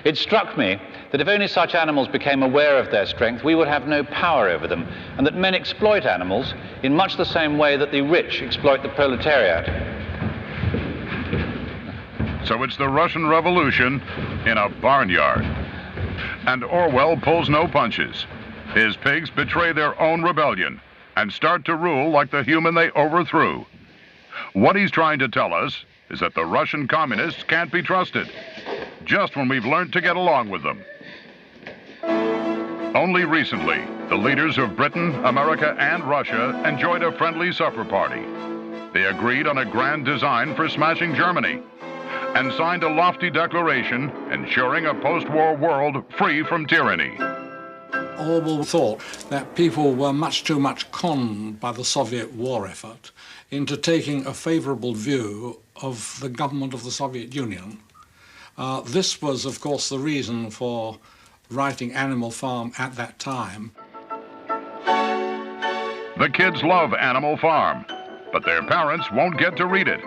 It struck me that if only such animals became aware of their strength, we would have no power over them, and that men exploit animals in much the same way that the rich exploit the proletariat. So it's the Russian Revolution in a barnyard. And Orwell pulls no punches. His pigs betray their own rebellion and start to rule like the human they overthrew. What he's trying to tell us is that the Russian communists can't be trusted, just when we've learned to get along with them. Only recently, the leaders of Britain, America, and Russia enjoyed a friendly supper party. They agreed on a grand design for smashing Germany and signed a lofty declaration ensuring a post-war world free from tyranny. Orwell thought that people were much too much conned by the Soviet war effort into taking a favourable view of the government of the Soviet Union. This was, of course, the reason for writing Animal Farm at that time. The kids love Animal Farm, but their parents won't get to read it.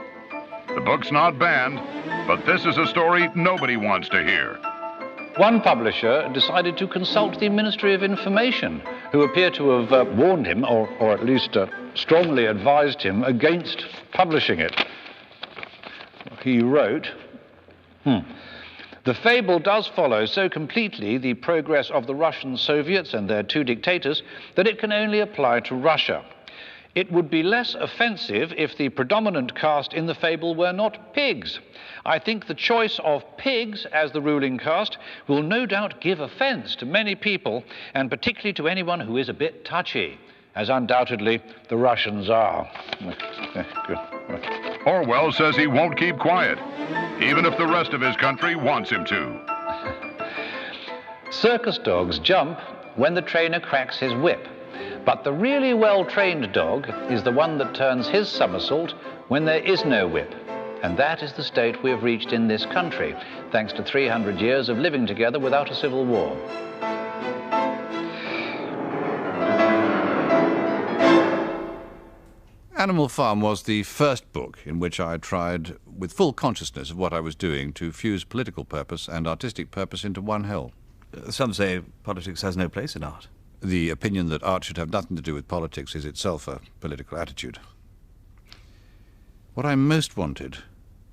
The book's not banned, but this is a story nobody wants to hear. One publisher decided to consult the Ministry of Information, who appear to have warned him, or at least strongly advised him, against publishing it. He wrote, The fable does follow so completely the progress of the Russian Soviets and their two dictators that it can only apply to Russia. It would be less offensive if the predominant caste in the fable were not pigs. I think the choice of pigs as the ruling caste will no doubt give offense to many people, and particularly to anyone who is a bit touchy, as undoubtedly the Russians are. Orwell says he won't keep quiet, even if the rest of his country wants him to. Circus dogs jump when the trainer cracks his whip. But the really well-trained dog is the one that turns his somersault when there is no whip. And that is the state we have reached in this country, thanks to 300 years of living together without a civil war. Animal Farm was the first book in which I tried, with full consciousness of what I was doing, to fuse political purpose and artistic purpose into one whole. Some say politics has no place in art. The opinion that art should have nothing to do with politics is itself a political attitude. What I most wanted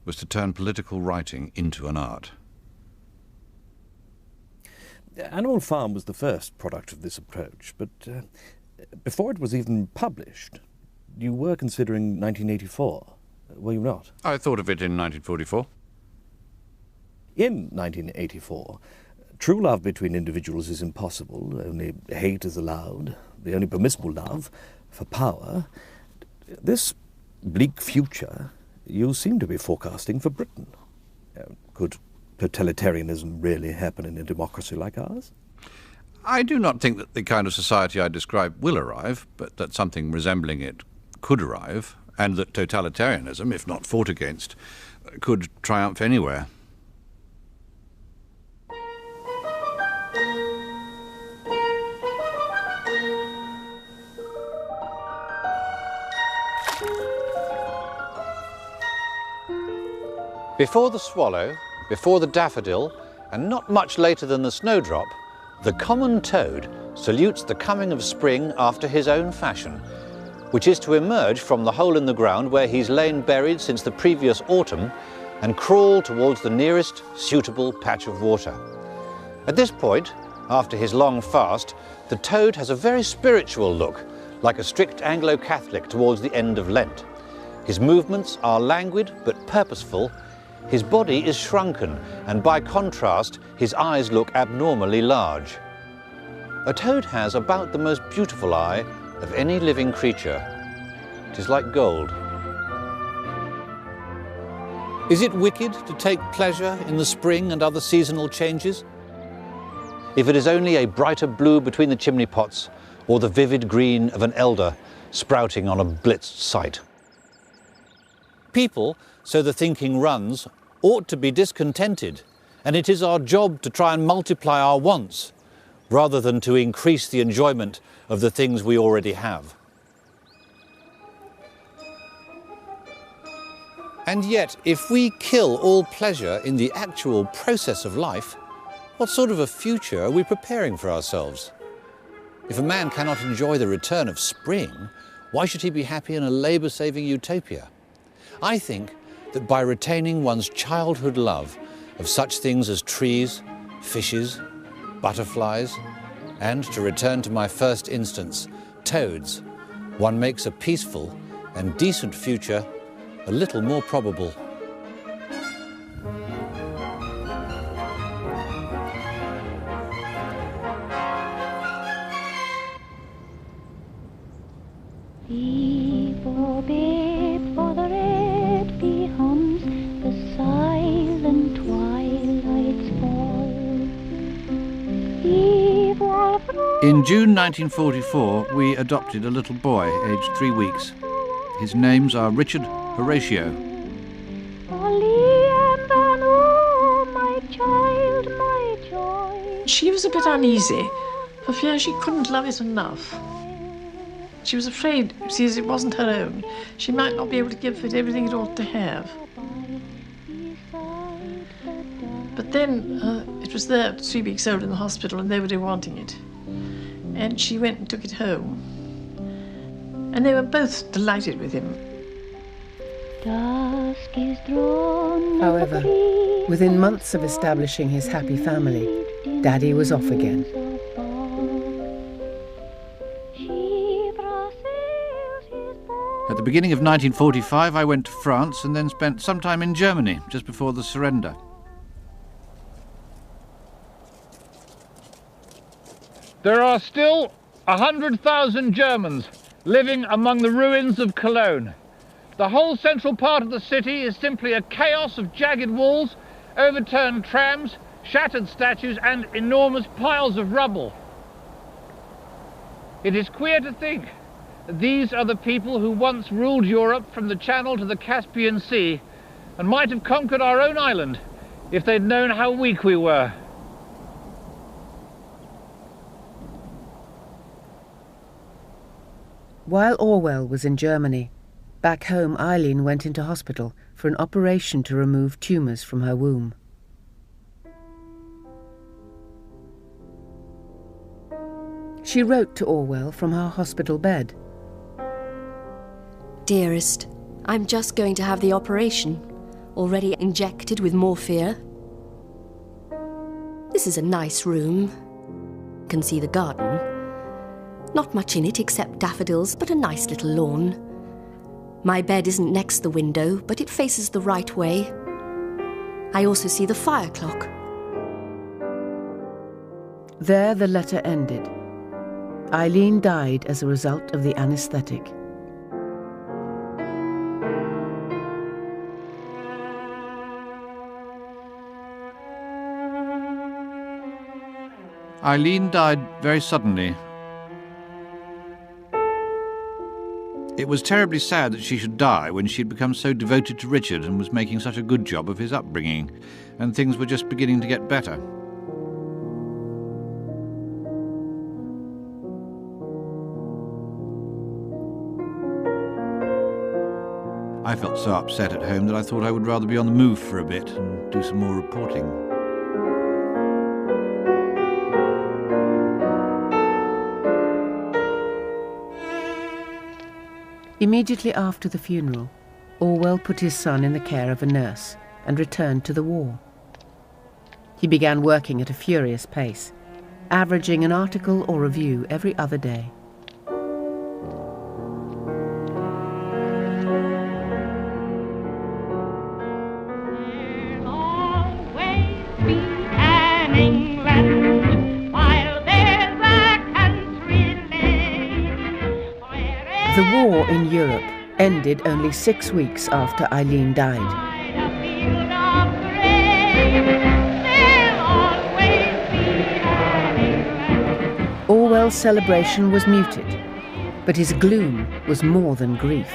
was to turn political writing into an art. Animal Farm was the first product of this approach, but before it was even published, you were considering 1984, were you not? I thought of it in 1944. In 1984, true love between individuals is impossible. Only hate is allowed. The only permissible love for power. This bleak future you seem to be forecasting for Britain. Could totalitarianism really happen in a democracy like ours? I do not think that the kind of society I describe will arrive, but that something resembling it could arrive, and that totalitarianism, if not fought against, could triumph anywhere. Before the swallow, before the daffodil, and not much later than the snowdrop, the common toad salutes the coming of spring after his own fashion, which is to emerge from the hole in the ground where he's lain buried since the previous autumn and crawl towards the nearest suitable patch of water. At this point, after his long fast, the toad has a very spiritual look, like a strict Anglo-Catholic towards the end of Lent. His movements are languid but purposeful. His body is shrunken, and by contrast, his eyes look abnormally large. A toad has about the most beautiful eye of any living creature. It is like gold. Is it wicked to take pleasure in the spring and other seasonal changes? If it is only a brighter blue between the chimney pots, or the vivid green of an elder sprouting on a blitzed site. People, so the thinking runs, ought to be discontented, and it is our job to try and multiply our wants, rather than to increase the enjoyment of the things we already have. And yet, if we kill all pleasure in the actual process of life, what sort of a future are we preparing for ourselves? If a man cannot enjoy the return of spring, why should he be happy in a labour-saving utopia? I think that by retaining one's childhood love of such things as trees, fishes, butterflies, and, to return to my first instance, toads, one makes a peaceful and decent future a little more probable. Beep, oh beep, for the red bee hums, the silent twilight's fall. In June 1944, we adopted a little boy, aged 3 weeks. His names are Richard Horatio. She was a bit uneasy, for fear she couldn't love it enough. She was afraid, see, as it wasn't her own, she might not be able to give it everything it ought to have. But then it was there 3 weeks old in the hospital and they were wanting it. And she went and took it home. And they were both delighted with him. However, within months of establishing his happy family, Daddy was off again. At the beginning of 1945, I went to France and then spent some time in Germany, just before the surrender. There are still 100,000 Germans living among the ruins of Cologne. The whole central part of the city is simply a chaos of jagged walls, overturned trams, shattered statues and enormous piles of rubble. It is queer to think that these are the people who once ruled Europe from the Channel to the Caspian Sea and might have conquered our own island if they'd known how weak we were. While Orwell was in Germany, back home Eileen went into hospital for an operation to remove tumours from her womb. She wrote to Orwell from her hospital bed. Dearest, I'm just going to have the operation, already injected with morphia. This is a nice room. Can see the garden. Not much in it except daffodils, but a nice little lawn. My bed isn't next the window, but it faces the right way. I also see the fire clock. There the letter ended. Eileen died as a result of the anaesthetic. Eileen died very suddenly. It was terribly sad that she should die when she'd become so devoted to Richard and was making such a good job of his upbringing, and things were just beginning to get better. I felt so upset at home that I thought I would rather be on the move for a bit and do some more reporting. Immediately after the funeral, Orwell put his son in the care of a nurse and returned to the war. He began working at a furious pace, averaging an article or review every other day. The war in Europe ended only 6 weeks after Eileen died. Orwell's celebration was muted, but his gloom was more than grief.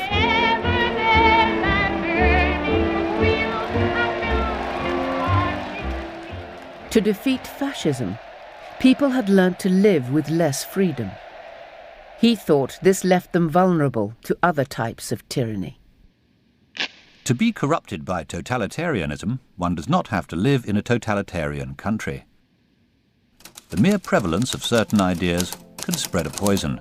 To defeat fascism, People had learnt to live with less freedom. He thought this left them vulnerable to other types of tyranny. To be corrupted by totalitarianism, one does not have to live in a totalitarian country. The mere prevalence of certain ideas can spread a poison.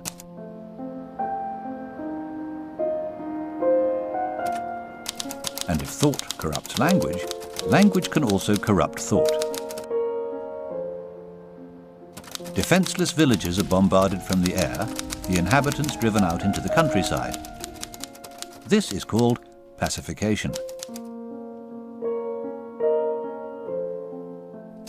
And if thought corrupts language, language can also corrupt thought. Defenceless villages are bombarded from the air, the inhabitants driven out into the countryside. This is called pacification.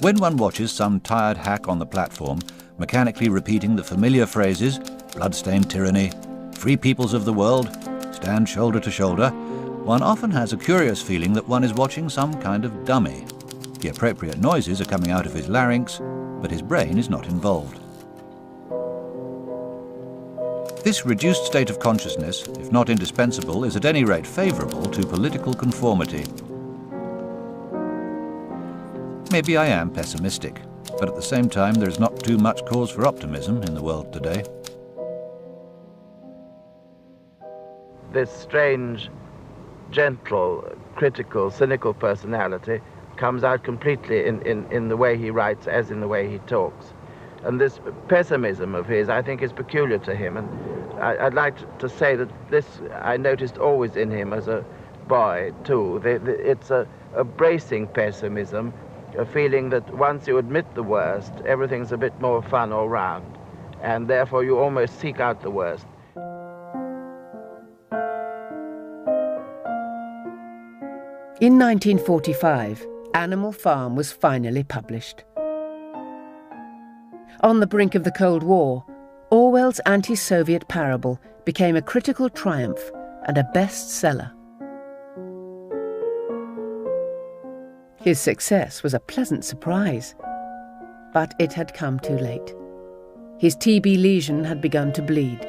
When one watches some tired hack on the platform mechanically repeating the familiar phrases, blood-stained tyranny, free peoples of the world, stand shoulder to shoulder, one often has a curious feeling that one is watching some kind of dummy. The appropriate noises are coming out of his larynx, but his brain is not involved. This reduced state of consciousness, if not indispensable, is at any rate favourable to political conformity. Maybe I am pessimistic, but at the same time there is not too much cause for optimism in the world today. This strange, gentle, critical, cynical personality comes out completely in the way he writes as in the way he talks. And this pessimism of his, I think, is peculiar to him. And I'd like to say that this I noticed always in him as a boy, too. It's a bracing pessimism, a feeling that once you admit the worst, everything's a bit more fun all round. And therefore you almost seek out the worst. In 1945, Animal Farm was finally published. On the brink of the Cold War, Orwell's anti-Soviet parable became a critical triumph and a bestseller. His success was a pleasant surprise, but it had come too late. His TB lesion had begun to bleed.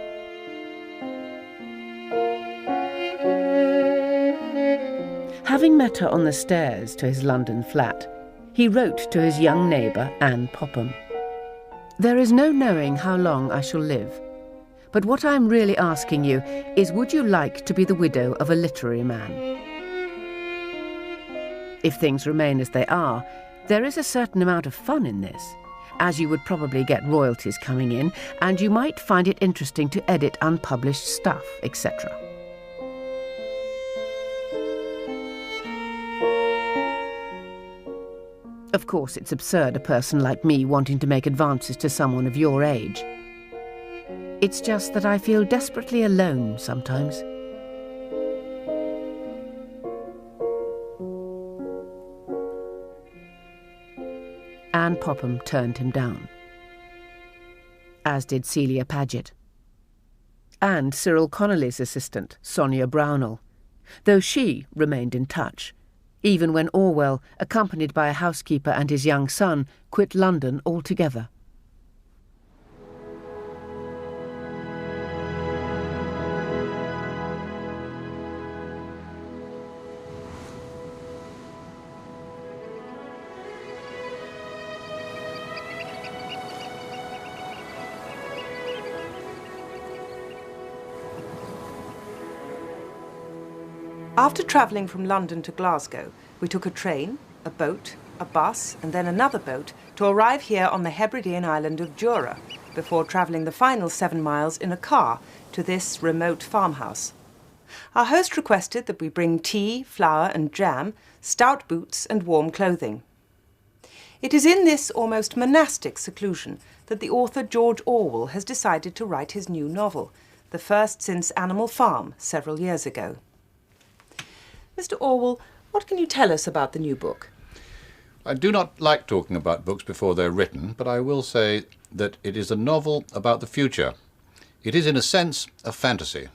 Having met her on the stairs to his London flat, he wrote to his young neighbour, Anne Popham. "There is no knowing how long I shall live, but what I am really asking you is, would you like to be the widow of a literary man? If things remain as they are, there is a certain amount of fun in this, as you would probably get royalties coming in, and you might find it interesting to edit unpublished stuff, etc. Of course, it's absurd a person like me wanting to make advances to someone of your age. It's just that I feel desperately alone sometimes." Anne Popham turned him down, as did Celia Paget, and Cyril Connolly's assistant, Sonia Brownell, though she remained in touch, even when Orwell, accompanied by a housekeeper and his young son, quit London altogether. After travelling from London to Glasgow, we took a train, a boat, a bus, and then another boat to arrive here on the Hebridean island of Jura, before travelling the final 7 miles in a car to this remote farmhouse. Our host requested that we bring tea, flour and jam, stout boots and warm clothing. It is in this almost monastic seclusion that the author George Orwell has decided to write his new novel, the first since Animal Farm several years ago. Mr. Orwell, what can you tell us about the new book? I do not like talking about books before they're written, but I will say that it is a novel about the future. It is, in a sense, a fantasy.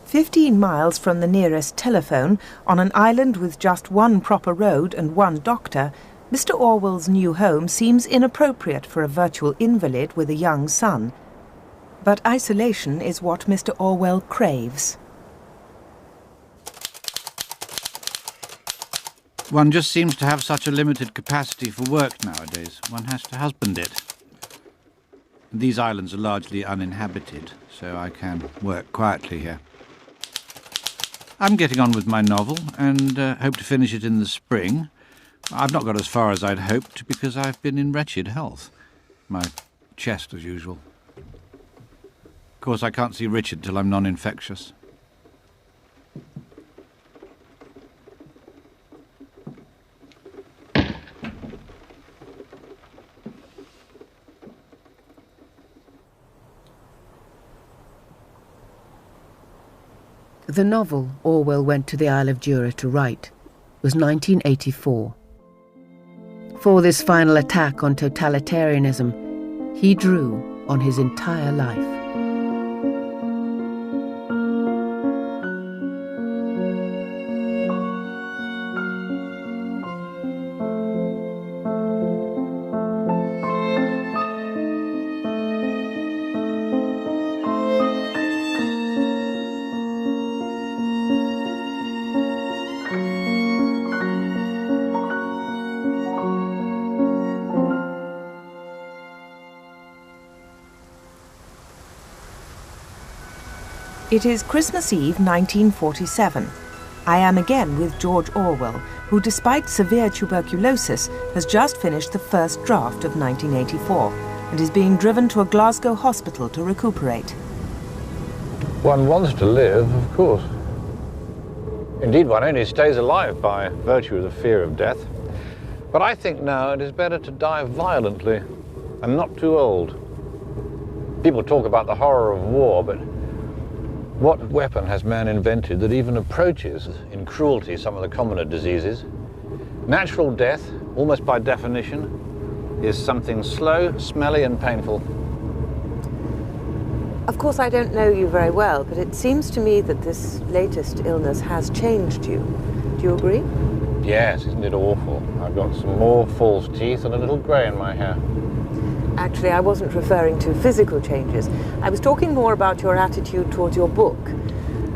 15 miles from the nearest telephone, on an island with just one proper road and one doctor, Mr. Orwell's new home seems inappropriate for a virtual invalid with a young son. But isolation is what Mr. Orwell craves. One just seems to have such a limited capacity for work nowadays. One has to husband it. These islands are largely uninhabited, so I can work quietly here. I'm getting on with my novel and hope to finish it in the spring. I've not got as far as I'd hoped because I've been in wretched health. My chest as usual. Of course, I can't see Richard till I'm non-infectious. The novel Orwell went to the Isle of Jura to write was 1984. For this final attack on totalitarianism, he drew on his entire life. It is Christmas Eve 1947. I am again with George Orwell, who despite severe tuberculosis has just finished the first draft of 1984 and is being driven to a Glasgow hospital to recuperate. One wants to live, of course. Indeed, one only stays alive by virtue of the fear of death. But I think now it is better to die violently and not too old. People talk about the horror of war, but what weapon has man invented that even approaches in cruelty some of the commoner diseases? Natural death, almost by definition, is something slow, smelly and painful. Of course, I don't know you very well, but it seems to me that this latest illness has changed you. Do you agree? Yes, isn't it awful? I've got some more false teeth and a little grey in my hair. Actually, I wasn't referring to physical changes. I was talking more about your attitude towards your book.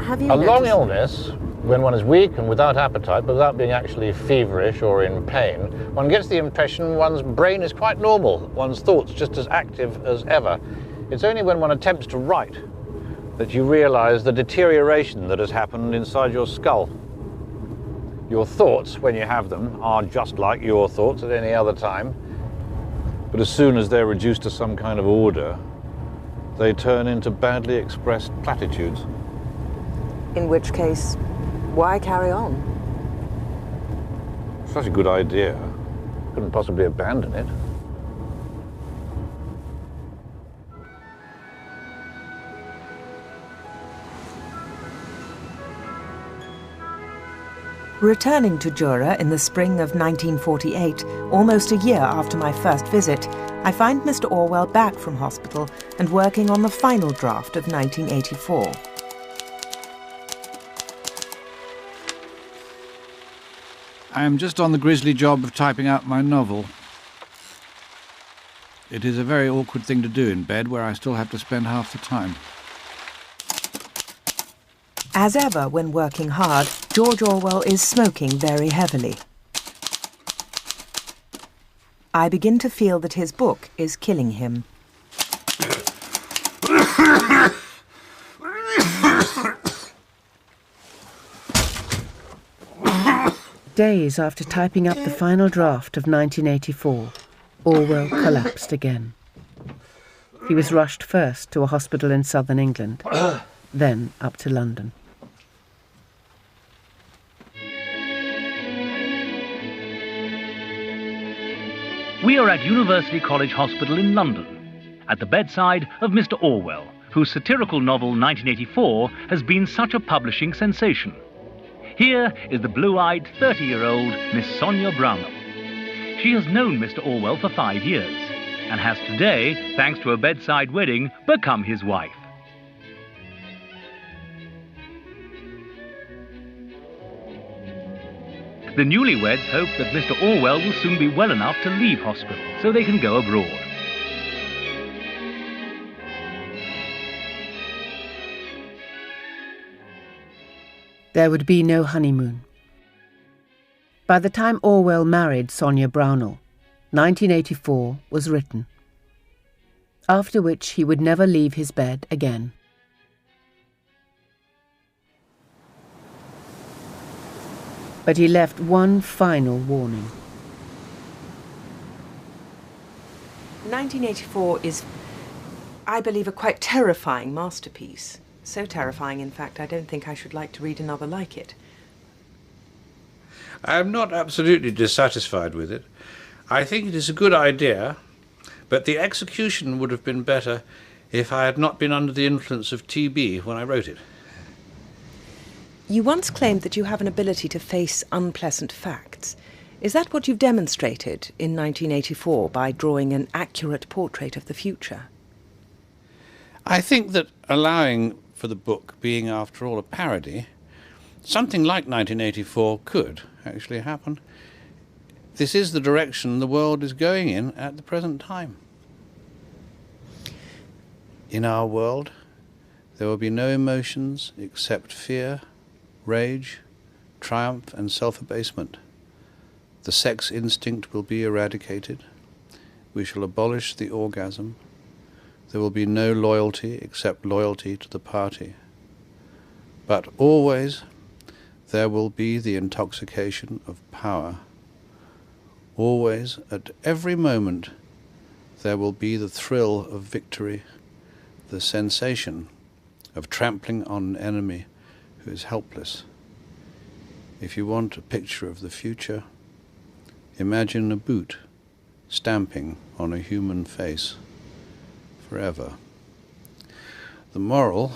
Have you noticed... long illness, when one is weak and without appetite, but without being actually feverish or in pain, one gets the impression one's brain is quite normal, one's thoughts just as active as ever. It's only when one attempts to write that you realise the deterioration that has happened inside your skull. Your thoughts, when you have them, are just like your thoughts at any other time. But as soon as they're reduced to some kind of order, they turn into badly expressed platitudes. In which case, why carry on? Such a good idea. Couldn't possibly abandon it. Returning to Jura in the spring of 1948, almost a year after my first visit, I find Mr. Orwell back from hospital and working on the final draft of 1984. I am just on the grisly job of typing out my novel. It is a very awkward thing to do in bed, where I still have to spend half the time. As ever, when working hard, George Orwell is smoking very heavily. I begin to feel that his book is killing him. Days after typing up the final draft of 1984, Orwell collapsed again. He was rushed first to a hospital in southern England, then up to London. We are at University College Hospital in London, at the bedside of Mr. Orwell, whose satirical novel 1984 has been such a publishing sensation. Here is the blue-eyed 30-year-old Miss Sonia Brownell. She has known Mr. Orwell for 5 years, and has today, thanks to a bedside wedding, become his wife. The newlyweds hope that Mr. Orwell will soon be well enough to leave hospital so they can go abroad. There would be no honeymoon. By the time Orwell married Sonia Brownell, 1984 was written, after which he would never leave his bed again. But he left one final warning. 1984 is, I believe, a quite terrifying masterpiece. So terrifying, in fact, I don't think I should like to read another like it. I am not absolutely dissatisfied with it. I think it is a good idea, but the execution would have been better if I had not been under the influence of TB when I wrote it. You once claimed that you have an ability to face unpleasant facts. Is that what you've demonstrated in 1984 by drawing an accurate portrait of the future? I think that allowing for the book being, after all, a parody, something like 1984 could actually happen. This is the direction the world is going in at the present time. In our world, there will be no emotions except fear, rage, triumph and self-abasement. The sex instinct will be eradicated. We shall abolish the orgasm. There will be no loyalty except loyalty to the party. But always there will be the intoxication of power. Always, at every moment, there will be the thrill of victory, the sensation of trampling on an enemy who is helpless. If you want a picture of the future, imagine a boot stamping on a human face forever. The moral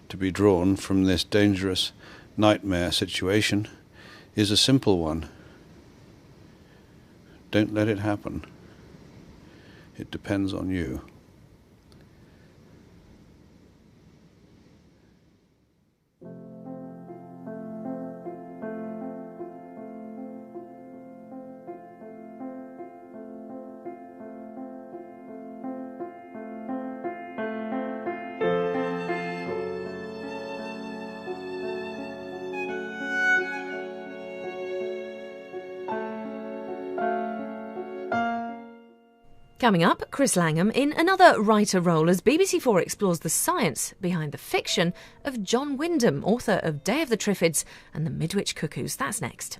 to be drawn from this dangerous nightmare situation is a simple one. Don't let it happen. It depends on you. Coming up, Chris Langham in another writer role as BBC4 explores the science behind the fiction of John Wyndham, author of Day of the Triffids and the Midwich Cuckoos. That's next.